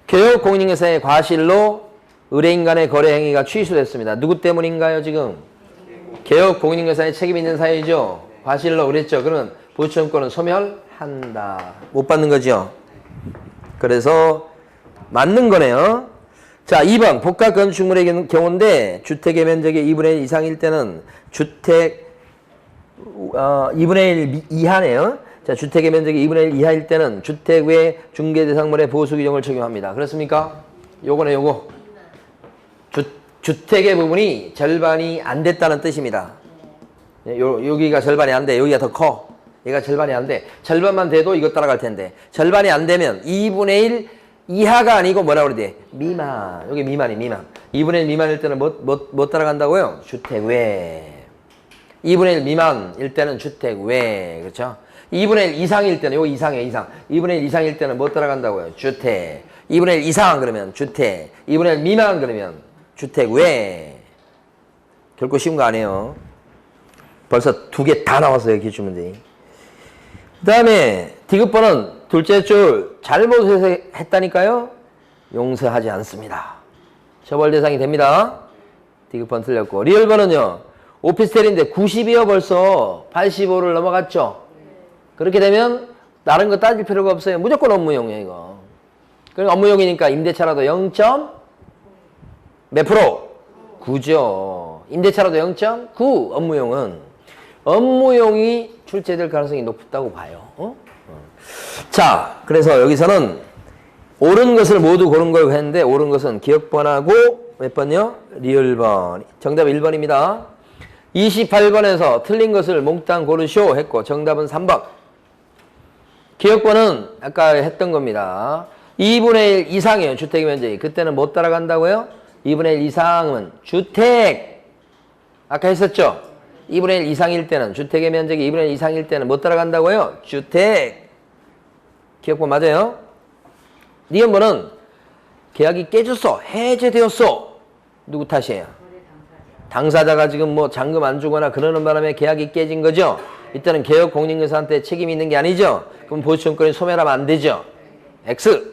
개업공인중개사의 과실로 의뢰인 간의 거래 행위가 취소됐습니다. 누구 때문인가요, 지금? 개업공인중개사의 책임 있는 사유죠. 과실로 그랬죠. 그러면 보증권은 소멸한다. 못 받는 거죠. 그래서 맞는 거네요. 자, 2번 복합 건축물의 경우인데 주택의 면적이 2분의 1 이상일 때는 주택 2분의 1 이하네요. 자, 주택의 면적이 2분의 1 이하일 때는 주택 외 중개대상물의 보수 규정을 적용합니다. 그렇습니까? 요거네, 요거. 주택의 부분이 절반이 안 됐다는 뜻입니다. 여기가 절반이 안 돼. 여기가 더 커. 얘가 절반이 안 돼. 절반만 돼도 이거 따라갈 텐데. 절반이 안 되면 2분의 1 이하가 아니고 뭐라 그래야 돼? 미만. 여기 미만이 미만. 2분의 1 미만일 때는 뭐 따라간다고요? 주택 외. 2분의 1 미만일 때는 주택 외. 그렇죠? 2분의 1 이상일 때는 요거 이상이에요. 이상. 2분의 1 이상일 때는 뭐 따라간다고요? 주택. 2분의 1 이상 그러면 주택. 2분의 1 미만 그러면 주택 외. 결코 쉬운 거 아니에요. 벌써 2개 다 나왔어요. 기출문제. 그 다음에 디귿번은 둘째 줄 잘못해서 했다니까요. 용서하지 않습니다. 처벌 대상이 됩니다. 디귿번 틀렸고. 리얼번은요. 오피스텔인데 90이요 벌써. 85를 넘어갔죠. 그렇게 되면 다른 거 따질 필요가 없어요. 무조건 업무용이에요 이거. 그러니까 업무용이니까 임대차라도 0. 몇 프로? 9죠. 임대차라도 0.9. 업무용이 출제될 가능성이 높다고 봐요. 자, 그래서 여기서는 옳은 것을 모두 고른 걸 했는데 옳은 것은 기억번하고 몇 번요? 리을번. 정답 1번입니다. 28번에서 틀린 것을 몽땅 고르쇼 했고 정답은 3번. 기억번은 아까 했던 겁니다. 2분의 1 이상이에요. 주택의 면적이. 그때는 못 따라간다고요? 2분의 1 이상은 주택. 아까 했었죠? 2분의 1 이상일 때는 주택의 면적이 2분의 1 이상일 때는 못 따라간다고요? 주택. 기억번 맞아요? 리언번은 계약이 깨졌어. 해제되었어. 누구 탓이에요? 당사자가 지금 뭐 잔금 안 주거나 그러는 바람에 계약이 깨진 거죠? 이때는 개업 공인중개사한테 책임이 있는 게 아니죠? 그럼 보증권이 소멸하면 안 되죠? X.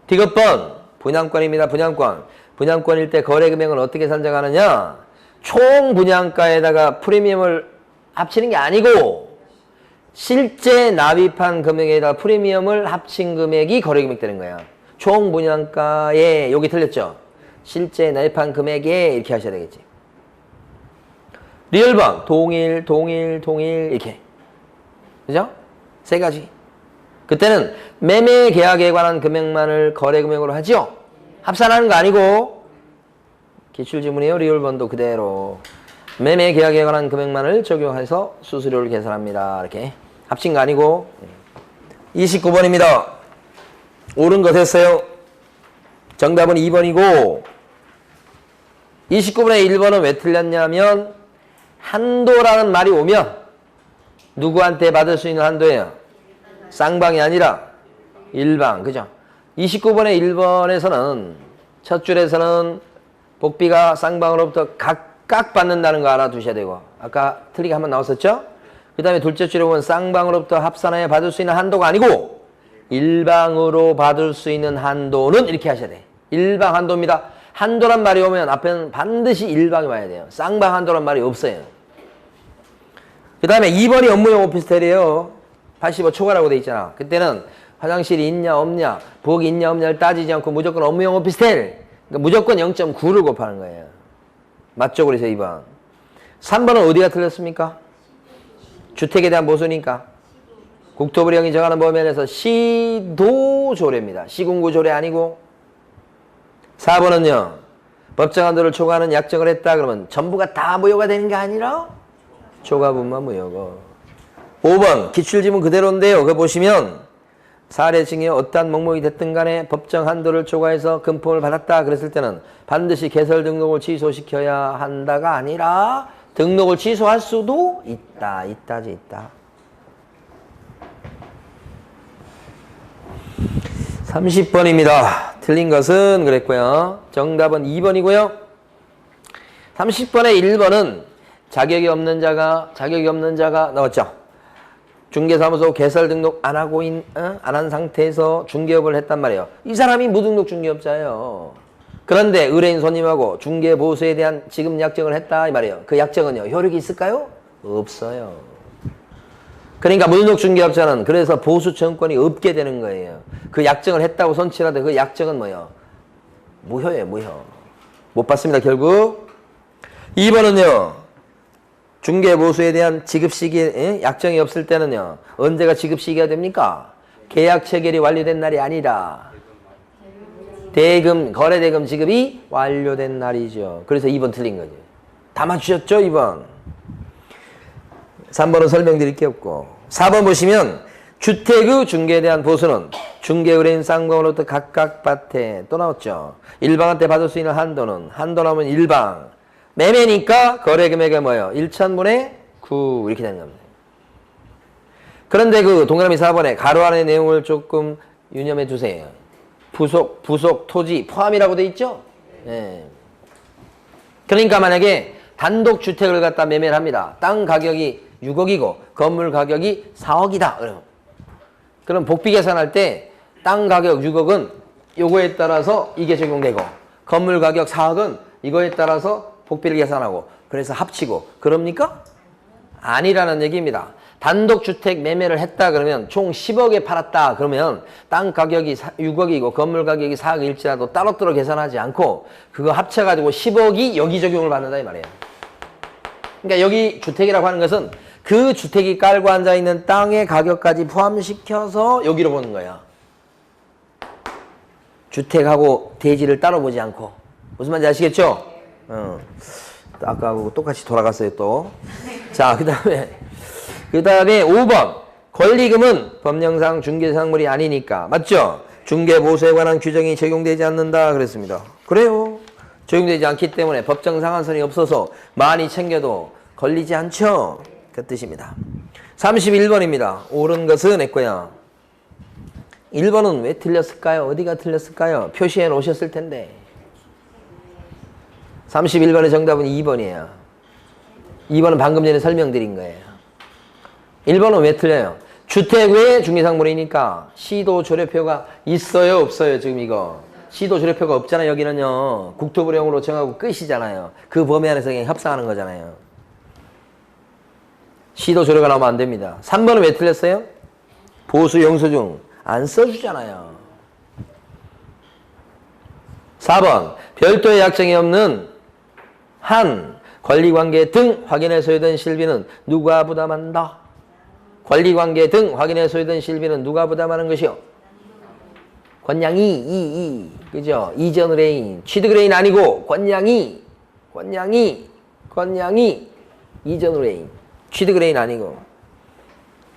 디귿번 분양권입니다. 분양권. 분양권일 때 거래 금액은 어떻게 산정하느냐? 총 분양가에다가 프리미엄을 합치는 게 아니고 실제 납입한 금액에다가 프리미엄을 합친 금액이 거래 금액 되는 거야. 총 분양가에 여기 틀렸죠? 실제 납입한 금액에 이렇게 하셔야 되겠지. 리얼번 동일 이렇게. 그죠? 세 가지. 그때는 매매 계약에 관한 금액만을 거래 금액으로 하죠? 합산하는 거 아니고 기출지문이에요. 리얼번도 그대로 매매 계약에 관한 금액만을 적용해서 수수료를 계산합니다. 이렇게 합친 거 아니고. 29번입니다. 옳은 것 했어요. 정답은 2번이고 29번의 1번은 왜 틀렸냐면 한도라는 말이 오면 누구한테 받을 수 있는 한도예요? 쌍방이 아니라 일방. 그죠? 29번의 1번에서는 첫 줄에서는 복비가 쌍방으로부터 각각 받는다는 거 알아두셔야 되고 아까 틀리게 한번 나왔었죠? 그 다음에 둘째 줄에 보면 쌍방으로부터 합산하여 받을 수 있는 한도가 아니고 일방으로 받을 수 있는 한도는 이렇게 하셔야 돼. 일방 한도입니다. 한도란 말이 오면 앞에는 반드시 일방이 와야 돼요. 쌍방 한도란 말이 없어요. 그 다음에 2번이 업무용 오피스텔이에요. 85 초과라고 돼 있잖아. 그때는 화장실이 있냐 없냐 부엌이 있냐 없냐를 따지지 않고 무조건 업무용 오피스텔. 그러니까 무조건 0.9를 곱하는 거예요. 맞죠? 그래서 2번. 3번은 어디가 틀렸습니까? 주택에 대한 보수니까. 국토부령이 정하는 범위에서 시도조례입니다. 시군구조례 아니고. 4번은요. 법정 한도를 초과하는 약정을 했다 그러면 전부가 다 무효가 되는 게 아니라 초과분만 무효고. 5번 기출지문 그대로인데요. 그거 보시면 사례 중에 어떠한 목목이 됐든 간에 법정 한도를 초과해서 금품을 받았다 그랬을 때는 반드시 개설 등록을 취소시켜야 한다가 아니라 등록을 취소할 수도 있다. 있다지 있다. 30번입니다. 틀린 것은 그랬고요. 정답은 2번이고요. 30번의 1번은 자격이 없는 자가 나왔죠. 중개사무소 개설 등록 안 한 상태에서 중개업을 했단 말이에요. 이 사람이 무등록 중개업자예요. 그런데 의뢰인 손님하고 중개보수에 대한 지급 약정을 했다 이 말이에요. 그 약정은요. 효력이 있을까요? 없어요. 그러니까 무등록 중개업자는 그래서 보수 청구권이 없게 되는 거예요. 그 약정을 했다고 손치라도 그 약정은 뭐예요? 무효예요. 무효. 못 받습니다. 결국. 2번은요. 중개보수에 대한 지급 시기 약정이 없을 때는요. 언제가 지급 시기가 됩니까? 계약 체결이 완료된 날이 아니라 거래대금 지급이 완료된 날이죠. 그래서 2번 틀린 거죠. 다 맞추셨죠? 2번. 3번은 설명드릴 게 없고. 4번 보시면 주택의 중개에 대한 보수는 중개의뢰인 쌍방으로부터 각각 밭에 또 나왔죠. 일방한테 받을 수 있는 한도는 한도 나오면 일방. 매매니까 거래 금액이 뭐예요? 1천분의 9 이렇게 되는 겁니다. 그런데 그 동그라미 4번에 가로 안의 내용을 조금 유념해 주세요. 부속, 토지 포함이라고 돼 있죠? 예. 그러니까 만약에 단독 주택을 갖다 매매를 합니다. 땅 가격이 6억이고 건물 가격이 4억이다. 그럼 복비 계산할 때 땅 가격 6억은 요거에 따라서 이게 적용되고 건물 가격 4억은 이거에 따라서 복비를 계산하고 그래서 합치고 그럽니까? 아니라는 얘기입니다. 단독 주택 매매를 했다 그러면 총 10억에 팔았다 그러면 땅 가격이 6억이고 건물 가격이 4억일지라도 따로따로 계산하지 않고 그거 합쳐가지고 10억이 여기 적용을 받는다 이 말이에요. 그러니까 여기 주택이라고 하는 것은 그 주택이 깔고 앉아있는 땅의 가격까지 포함시켜서 여기로 보는 거야. 주택하고 대지를 따로 보지 않고. 무슨 말인지 아시겠죠? 아까하고 똑같이 돌아갔어요 또. 자, 그 다음에 5번 권리금은 법령상 중개상물이 아니니까 맞죠? 중개보수에 관한 규정이 적용되지 않는다 그랬습니다. 그래요. 적용되지 않기 때문에 법정 상한선이 없어서 많이 챙겨도 걸리지 않죠? 그 뜻입니다. 31번입니다. 옳은 것은 내 거야. 1번은 왜 틀렸을까요? 어디가 틀렸을까요? 표시해 놓으셨을 텐데. 31번의 정답은 2번이에요. 2번은 방금 전에 설명드린 거예요. 1번은 왜 틀려요? 주택 외에 중개상물이니까 시도 조례표가 있어요? 없어요? 지금 이거. 시도 조례표가 없잖아요. 여기는요. 국토부령으로 정하고 끝이잖아요. 그 범위 안에서 그냥 협상하는 거잖아요. 시도 조례가 나오면 안 됩니다. 3번은 왜 틀렸어요? 보수 영수증 안 써주잖아요. 4번 별도의 약정이 없는 한 권리관계 등 확인에 소요된 실비는 누가 부담한다? 권리관계 등 확인에 소요된 실비는 누가 부담하는 것이요? 권양이 그죠? 이전 의뢰인 취득 의뢰인 아니고 권양이 이전 의뢰인 취득 의뢰인 아니고.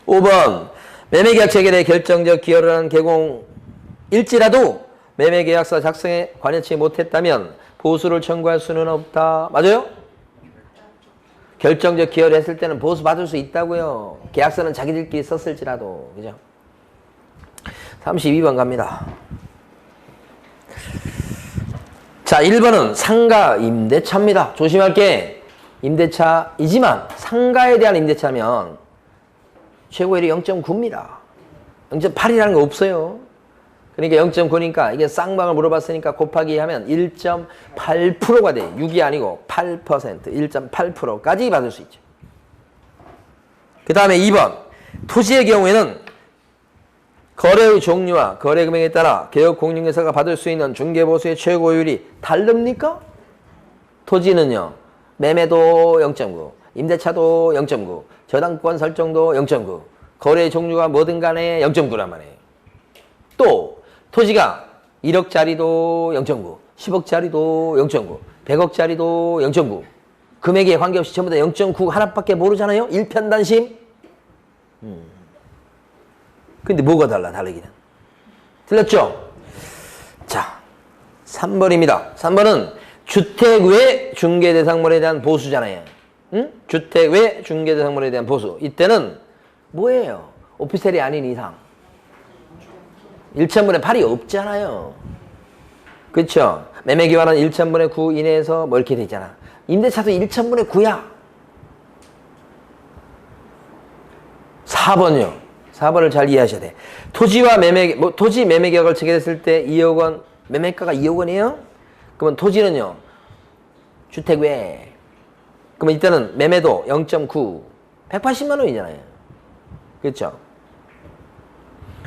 5번 매매계약 체결에 결정적 기여를 한 개공일지라도 매매계약서 작성에 관여치 못했다면 보수를 청구할 수는 없다. 맞아요? 결정적 기여를 했을 때는 보수 받을 수 있다고요. 계약서는 자기들끼리 썼을지라도. 그죠? 32번 갑니다. 자, 1번은 상가 임대차입니다. 조심할 게 임대차이지만 상가에 대한 임대차면 최고율이 0.9입니다. 0.8이라는 거 없어요. 그러니까 0.9니까 이게 쌍방을 물어봤으니까 곱하기 하면 1.8%가 돼. 6이 아니고 8%, 1.8%까지 받을 수 있죠. 그 다음에 2번. 토지의 경우에는 거래의 종류와 거래 금액에 따라 개업공인중개사가 받을 수 있는 중개보수의 최고율이 다릅니까? 토지는요. 매매도 0.9, 임대차도 0.9, 저당권 설정도 0.9, 거래 종류가 뭐든 간에 0.9란 말이에요. 또 토지가 1억짜리도 0.9, 10억짜리도 0.9, 100억짜리도 0.9. 금액에 관계없이 전부 다 0.9 하나밖에 모르잖아요. 일편단심. 근데 뭐가 다르기는. 틀렸죠? 자, 3번입니다. 3번은 주택 외 중개대상물에 대한 보수잖아요. 응? 주택 외 중개대상물에 대한 보수. 이때는 뭐예요? 오피스텔이 아닌 이상. 1천분의 8이 없잖아요. 그렇죠? 매매기간은 1천분의 9 이내에서 뭐 이렇게 되잖아. 임대차도 1천분의 9야. 4번이요. 4번을 잘 이해하셔야 돼. 토지와 토지 매매 계약을 체결했을 때 2억 원, 매매가가 2억 원이에요? 그러면 토지는요, 주택 외. 그러면 이때는 매매도 0.9, 180만 원이잖아요. 그렇죠?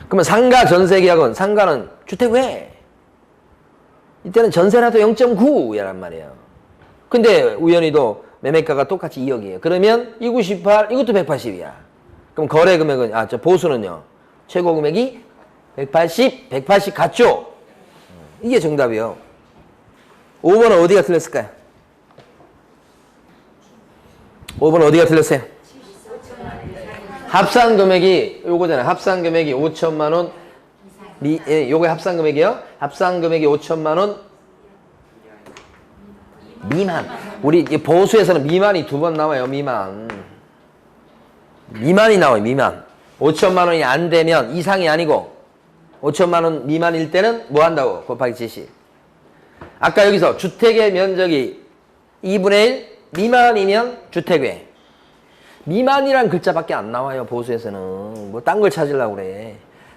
그러면 상가 전세 계약은 상가는 주택 외. 이때는 전세라도 0.9란 말이에요. 근데 우연히도 매매가가 똑같이 2억이에요. 그러면 298, 이것도 180이야. 그럼 거래 금액은, 보수는요, 최고 금액이 180 같죠? 이게 정답이에요. 5번은 어디가 틀렸을까요? 5번은 어디가 틀렸어요? 합산 금액이 요거잖아요. 합산 금액이 5천만 원. 요거 합산 금액이요? 합산 금액이 5천만 원 미만. 우리 보수에서는 미만이 2번 나와요. 미만이 나와요. 미만. 5천만 원이 안 되면 이상이 아니고 5천만 원 미만일 때는 뭐 한다고? 곱하기 70. 아까 여기서 주택의 면적이 2분의 1 미만이면 주택외. 미만이란 글자밖에 안 나와요. 보수에서는. 뭐 딴 걸 찾으려고 그래.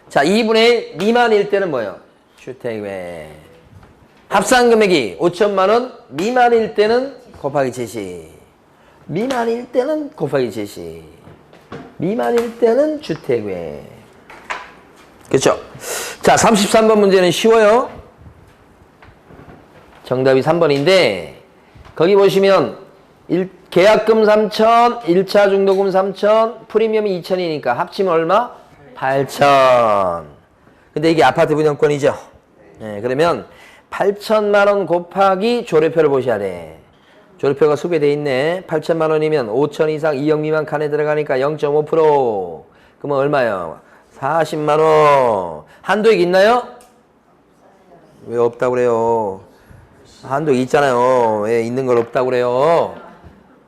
자, 2분의 1 미만일 때는 뭐예요? 주택외. 합산 금액이 5천만 원 미만일 때는 곱하기 70. 미만일 때는 곱하기 70. 미만일 때는 주택외. 그렇죠? 자, 33번 문제는 쉬워요. 정답이 3번인데 거기 보시면 계약금 3천, 1차 중도금 3천, 프리미엄이 2천이니까 합치면 얼마? 8천. 근데 이게 아파트 분양권이죠? 네, 그러면 8천만 원 곱하기 조례표를 보셔야 돼. 조례표가 소개돼 있네. 8천만 원이면 5천 이상 2억 미만 칸에 들어가니까 0.5%. 그러면 얼마요? 40만 원. 한도액 있나요? 왜 없다고 그래요? 한도액 있잖아요. 왜 있는 걸 없다고 그래요?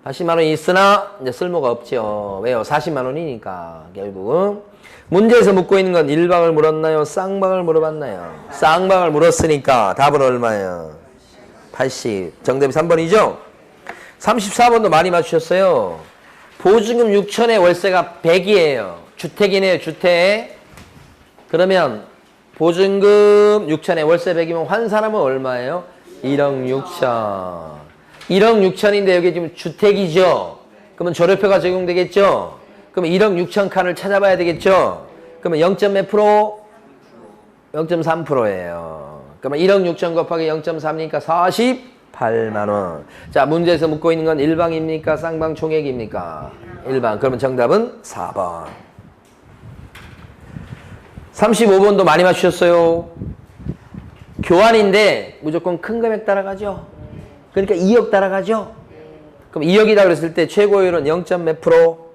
80만 원이 있으나 이제 쓸모가 없죠. 왜요? 40만 원이니까 결국. 문제에서 묻고 있는 건 일방을 물었나요? 쌍방을 물어봤나요? 쌍방을 물었으니까 답은 얼마예요? 80. 정답이 3번이죠? 34번도 많이 맞추셨어요. 보증금 6천에 월세가 100이에요. 주택이네요. 주택. 그러면 보증금 6천에 월세 100이면 환산하면 얼마예요? 1억 6천. 1억 6천인데 여기 지금 주택이죠? 그러면 조례표가 적용되겠죠? 그러면 1억 6천 칸을 찾아봐야 되겠죠? 그러면 0. 몇 프로? 0.3%예요. 그러면 1억 6천 곱하기 0.3이니까 48만 원. 자, 문제에서 묻고 있는 건 일방입니까? 쌍방 총액입니까? 일방. 그러면 정답은 4번. 35번도 많이 맞추셨어요. 교환인데 무조건 큰 금액 따라가죠? 그러니까 2억 따라가죠? 그럼 2억이다 그랬을 때 최고율은 0. 몇 프로?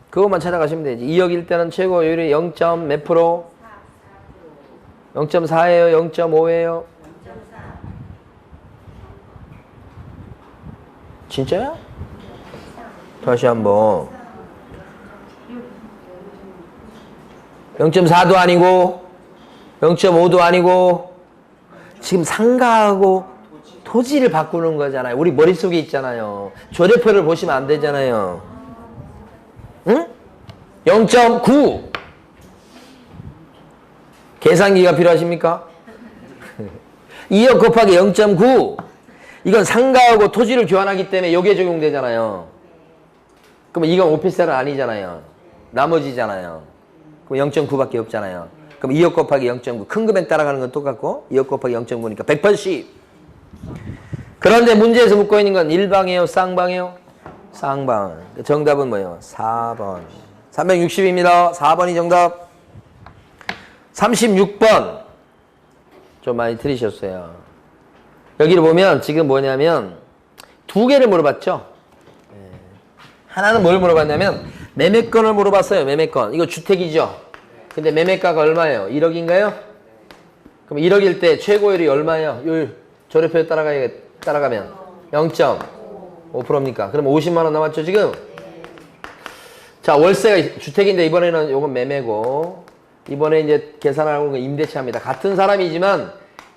그것만 찾아가시면 되지. 2억일 때는 최고율이 0. 몇 프로? 0.4예요? 0.5예요? 진짜야? 다시 한번. 0.4도 아니고 0.5도 아니고 지금 상가하고 토지를 바꾸는 거잖아요. 우리 머릿속에 있잖아요. 조례표를 보시면 안 되잖아요. 응? 0.9. 계산기가 필요하십니까? 2억 곱하기 0.9. 이건 상가하고 토지를 교환하기 때문에 여기에 적용되잖아요. 그럼 이건 오피스텔은 아니잖아요. 나머지잖아요. 그럼 0.9밖에 없잖아요. 그럼 2억 곱하기 0.9. 큰 금액 따라가는 건 똑같고 2억 곱하기 0.9니까 180. 그런데 문제에서 묻고 있는 건 일방이에요? 쌍방이에요? 쌍방. 정답은 뭐예요? 4번. 360입니다. 4번이 정답. 36번. 좀 많이 들으셨어요. 여기를 보면 지금 뭐냐면 두 개를 물어봤죠? 하나는 뭘 물어봤냐면 매매건을 물어봤어요. 매매건. 이거 주택이죠? 근데 매매가가 얼마예요? 1억인가요? 그럼 1억일 때 최고율이 얼마예요? 조례표에 따라가면 0.5%입니까? 그럼 50만 원 남았죠, 지금? 자, 월세가 주택인데 이번에는 요건 매매고 이번에 이제 계산하는 건 임대차입니다. 같은 사람이지만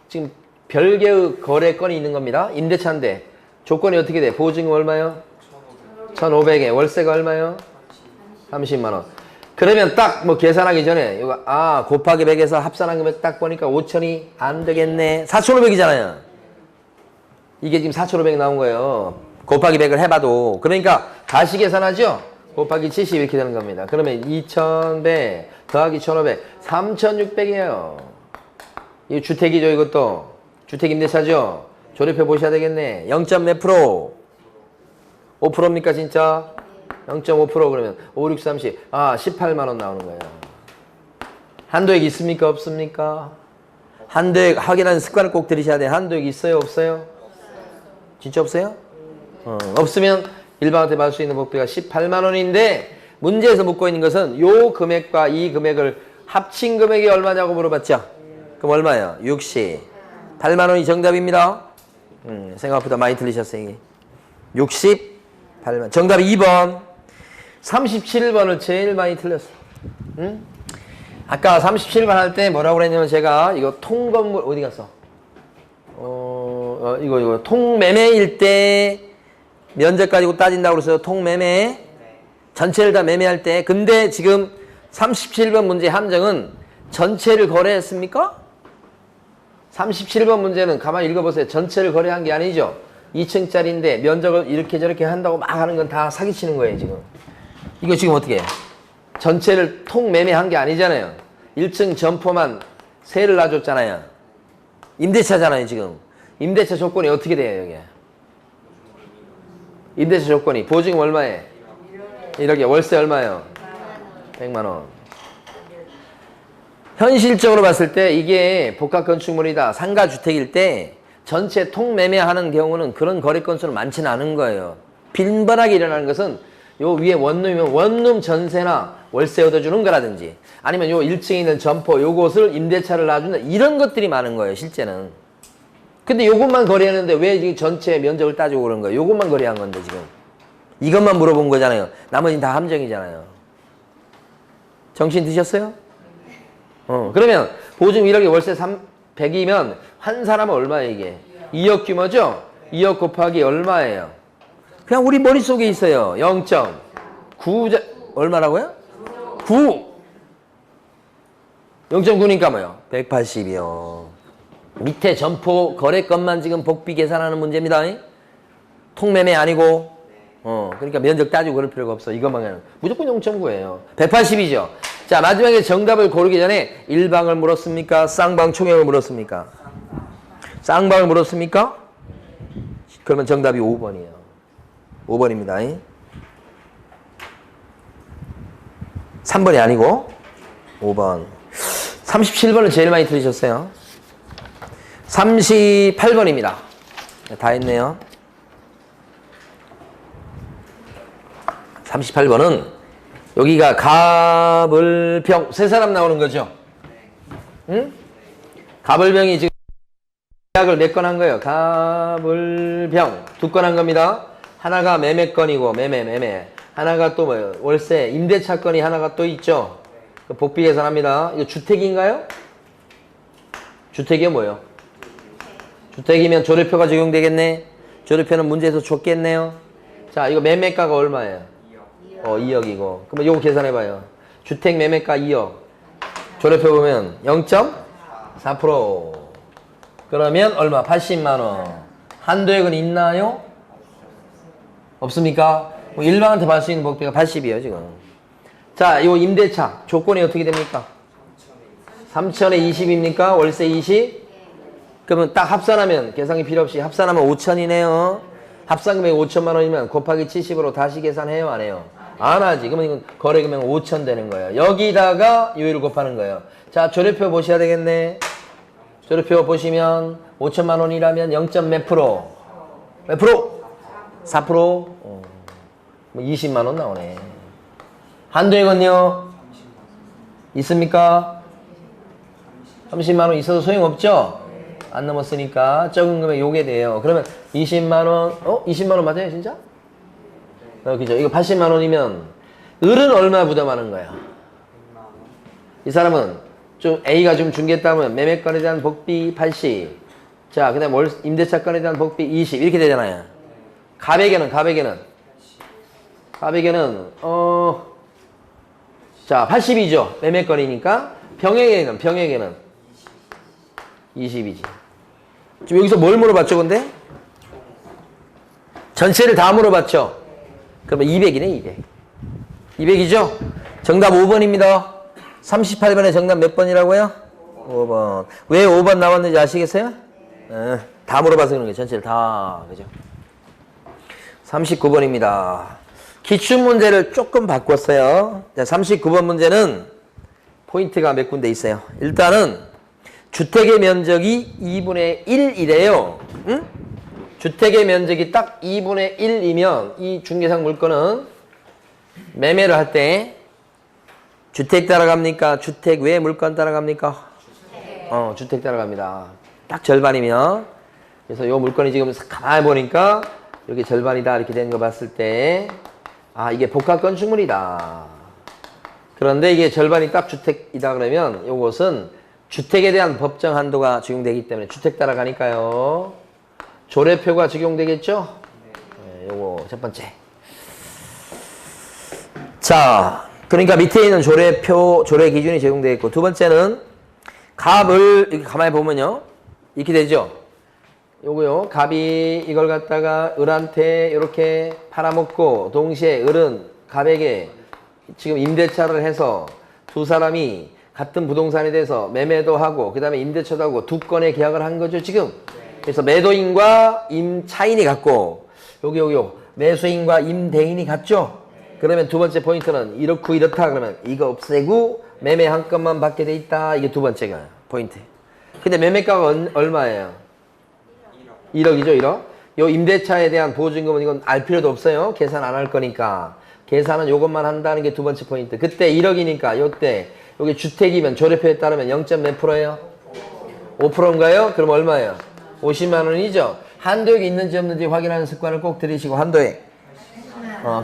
지금 별개의 거래건이 있는 겁니다. 임대차인데 조건이 어떻게 돼? 보증금 얼마요? 1,500에 월세가 얼마요? 30만 원. 그러면 딱 뭐 계산하기 전에 이거 곱하기 100에서 합산한 금액 딱 보니까 5천이 안 되겠네. 4,500이잖아요. 이게 지금 4,500 나온 거예요. 곱하기 100을 해봐도. 그러니까 다시 계산하죠? 곱하기 70 이렇게 되는 겁니다. 그러면 2,100 더하기 1,500 3,600이에요. 이 주택이죠, 이것도. 주택 임대차죠? 조례표 보셔야 되겠네. 0. 몇 프로? 5%입니까, 진짜? 0.5% 그러면 5, 6, 30. 18만 원 나오는 거예요. 한도액 있습니까, 없습니까? 한도액 확인하는 습관을 꼭 들이셔야 돼요. 한도액 있어요, 없어요? 진짜 없어요? 없으면 일방한테 받을 수 있는 복비가 18만 원인데 문제에서 묻고 있는 것은 요 금액과 이 금액을 합친 금액이 얼마냐고 물어봤죠. 그럼 얼마예요? 68만 원이 정답입니다. 생각보다 많이 틀리셨어요. 이게. 68만. 정답 2번. 37번을 제일 많이 틀렸어. 응? 아까 37번 할 때 뭐라고 그랬냐면 제가 이거 통건물 어디 갔어? 이거 통매매일 때 면적 가지고 따진다고 그랬어요. 통매매. 전체를 다 매매할 때. 근데 지금 37번 문제 함정은 전체를 거래했습니까? 37번 문제는 가만히 읽어보세요. 전체를 거래한 게 아니죠. 2층짜리인데 면적을 이렇게 저렇게 한다고 막 하는 건 다 사기치는 거예요, 지금. 이거 지금 어떻게 해? 전체를 통매매한 게 아니잖아요. 1층 점포만 세를 놔줬잖아요. 임대차잖아요, 지금. 임대차 조건이 어떻게 돼요, 여기? 임대차 조건이 보증금 얼마에? 1억에 월세 얼마예요? 100만 원. 현실적으로 봤을 때 이게 복합건축물이다, 상가주택일 때 전체 통매매하는 경우는 그런 거래 건수는 많지는 않은 거예요. 빈번하게 일어나는 것은 요 위에 원룸이면 원룸 전세나 월세 얻어주는 거라든지 아니면 요 1층에 있는 점포 요곳을 임대차를 놔준다 이런 것들이 많은 거예요, 실제는. 근데 요것만 거래하는데 왜 지금 전체 면적을 따지고 그런 거예요? 요것만 거래한 건데 지금. 이것만 물어본 거잖아요. 나머지는 다 함정이잖아요. 정신 드셨어요? 그러면 보증 1억에 월세 100이면 한 사람은 얼마예요, 이게? 2억 규모죠? 2억 곱하기 얼마예요? 그냥 우리 머릿속에 있어요. 0.9 얼마라고요? 9. 0.9니까 뭐요? 180이요. 밑에 점포 거래건만 지금 복비 계산하는 문제입니다. 통매매 아니고. 그러니까 면적 따지고 그럴 필요가 없어. 이것만 하는. 무조건 0.9예요. 180이죠. 자, 마지막에 정답을 고르기 전에 일방을 물었습니까? 쌍방 총형을 물었습니까? 쌍방을 물었습니까? 그러면 정답이 5번이에요. 5번입니다. 3번이 아니고 5번. 37번을 제일 많이 들으셨어요. 38번입니다. 다 했네요. 38번은 여기가 갑을병 세 사람 나오는 거죠. 응? 갑을병이 지금 계약을 몇 건 한 거예요. 갑을병 2건 한 겁니다. 하나가 매매건이고 매매. 하나가 또 뭐예요? 월세 임대차건이 하나가 또 있죠. 복비 계산합니다. 이거 주택인가요? 주택이요 뭐예요? 주택이면 조례표가 적용되겠네. 조례표는 문제에서 줬겠네요. 자, 이거 매매가가 얼마예요? 2억이고. 그러면 요거 계산해봐요. 주택 매매가 2억. 조례표 보면 0.4%. 그러면 얼마? 80만원. 한도액은 있나요? 없습니까? 일방한테 받을 수 있는 복비가 80이에요, 지금. 자, 요 임대차. 조건이 어떻게 됩니까? 3천에 20입니까? 월세 20? 그러면 딱 합산하면, 계산이 필요 없이 합산하면 5천이네요. 합산금액 5천만 원이면 곱하기 70으로 다시 계산해요, 안 해요? 안 하지. 그러면 이건 거래금액 5천 되는 거예요. 여기다가 요율을 곱하는 거예요. 자, 조례표 보셔야 되겠네. 조례표 보시면 5천만 원이라면 0. 몇 프로? 몇 프로? 4%? 뭐 20만 원 나오네. 한도액은요? 있습니까? 30만 원 있어도 소용없죠? 안 넘었으니까 적은 금액 요게 돼요. 그러면 20만 원, 20만 원 맞아요, 진짜? 그죠? 이거 80만 원이면 을은 얼마 부담하는 거야? 이 사람은 좀 A가 좀 중개했다면 매매건에 대한 복비 80. 자, 그 다음 임대차건에 대한 복비 20 이렇게 되잖아요. 갑에게는 자, 80이죠. 매매건이니까. 병에게는 20이지. 지금 여기서 뭘 물어봤죠, 근데? 전체를 다 물어봤죠? 그러면 200이네, 200. 200이죠? 정답 5번입니다. 38번에 정답 몇 번이라고요? 5번. 왜 5번 나왔는지 아시겠어요? 다 물어봐서 그런 거예요. 전체를 다. 그죠? 39번입니다. 기출문제를 조금 바꿨어요. 39번 문제는 포인트가 몇 군데 있어요. 일단은 주택의 면적이 2분의 1이래요. 응? 주택의 면적이 딱 2분의 1이면 이 중개상 물건은 매매를 할 때 주택 따라갑니까? 주택 외 물건 따라갑니까? 주택 따라갑니다. 딱 절반이면. 그래서 요 물건이 지금 가만히 보니까 여기 절반이다 이렇게 된 거 봤을 때 아, 이게 복합 건축물이다. 그런데 이게 절반이 딱 주택이다 그러면 요것은 주택에 대한 법정 한도가 적용되기 때문에 주택 따라가니까요. 조례표가 적용되겠죠? 네, 요거 첫 번째. 자, 그러니까 밑에 있는 조례표, 조례 기준이 적용되겠고, 두 번째는 값을 이렇게 가만히 보면요. 이렇게 되죠? 요거요. 갑이 이걸 갖다가 을한테 이렇게 팔아먹고, 동시에 을은 갑에게 지금 임대차를 해서 두 사람이 같은 부동산에 대해서 매매도 하고, 그 다음에 임대차도 하고, 두 건의 계약을 한 거죠, 지금. 그래서 매도인과 임차인이 같고, 요요. 매수인과 임대인이 같죠? 그러면 두 번째 포인트는 이렇고 이렇다 그러면 이거 없애고 매매 한 건만 받게 돼 있다. 이게 두 번째가 포인트. 근데 매매가가 얼마예요? 1억이죠, 1억. 요 임대차에 대한 보증금은 이건 알 필요도 없어요. 계산 안 할 거니까. 계산은 요것만 한다는 게 두 번째 포인트. 그때 1억이니까 요때 여기 주택이면 조례표에 따르면 0. 몇 프로예요? 5%인가요? 그럼 얼마예요? 50만 원이죠. 한도액이 있는지 없는지 확인하는 습관을 꼭 들이시고 한도액.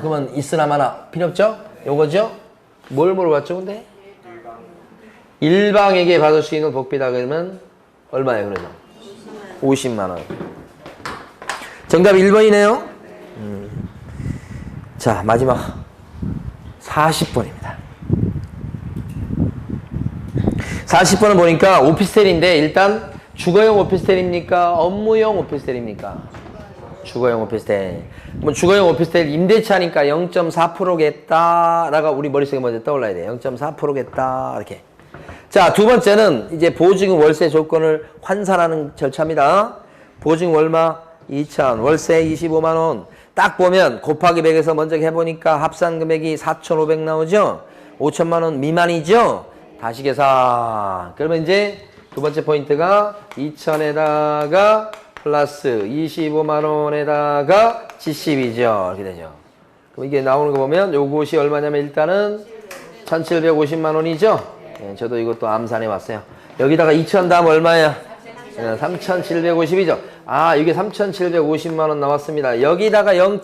그러면 있으나 마나 필요 없죠? 요거죠? 뭘 물어봤죠, 근데? 일방에게 받을 수 있는 복비다 그러면 얼마예요, 그러면? 50만 원. 정답 1번이네요. 자, 마지막 40번입니다. 40번은 보니까 오피스텔인데 일단 주거용 오피스텔입니까? 업무용 오피스텔입니까? 주거용 오피스텔. 뭐 주거용 오피스텔 임대차니까 0.4%겠다라가 우리 머릿속에 먼저 떠올라야 돼요. 0.4%겠다 이렇게. 자, 두 번째는 이제 보증금 월세 조건을 환산하는 절차입니다. 보증금 얼마? 2천, 월세 25만 원. 딱 보면 곱하기 100에서 먼저 해보니까 합산 금액이 4,500 나오죠? 5천만 원 미만이죠? 다시 계산. 그러면 이제 두 번째 포인트가 2천에다가 플러스 25만 원에다가 70이죠. 이렇게 되죠. 그럼 이게 나오는 거 보면 요것이 얼마냐면 일단은 1,750만 원이죠. 네, 저도 이것도 암산해 왔어요. 여기다가 2천 다음 얼마야? 3,750이죠. 아, 이게 3,750만 원 나왔습니다. 여기다가 0.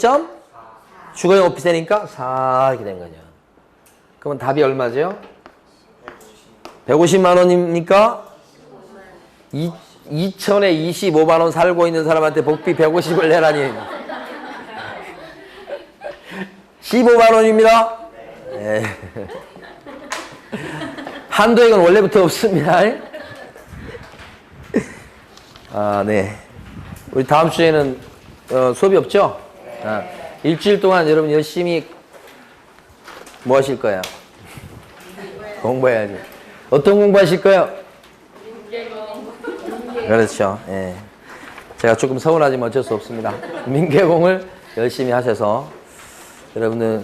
주거용 오피스니까 4 이렇게 된 거죠. 그러면 답이 얼마죠? 150만 원입니까? 2천에 25만 원 살고 있는 사람한테 복비 150을 내라니. 15만 원입니다. 네. 한도액은 원래부터 없습니다. 아, 네. 우리 다음 주에는 수업이 없죠? 아, 일주일 동안 여러분 열심히 뭐 하실 거야? 공부해야지. 어떤 공부하실 거예요? 그렇죠. 예. 제가 조금 서운하지만 어쩔 수 없습니다. 민계공을 열심히 하셔서 여러분들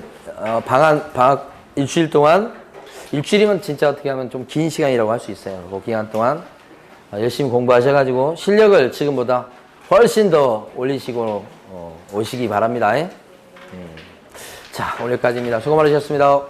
방학 일주일 동안, 일주일이면 진짜 어떻게 하면 좀 긴 시간이라고 할 수 있어요. 그 기간 동안 열심히 공부하셔가지고 실력을 지금보다 훨씬 더 올리시고 오시기 바랍니다. 자, 오늘까지입니다. 수고 많으셨습니다.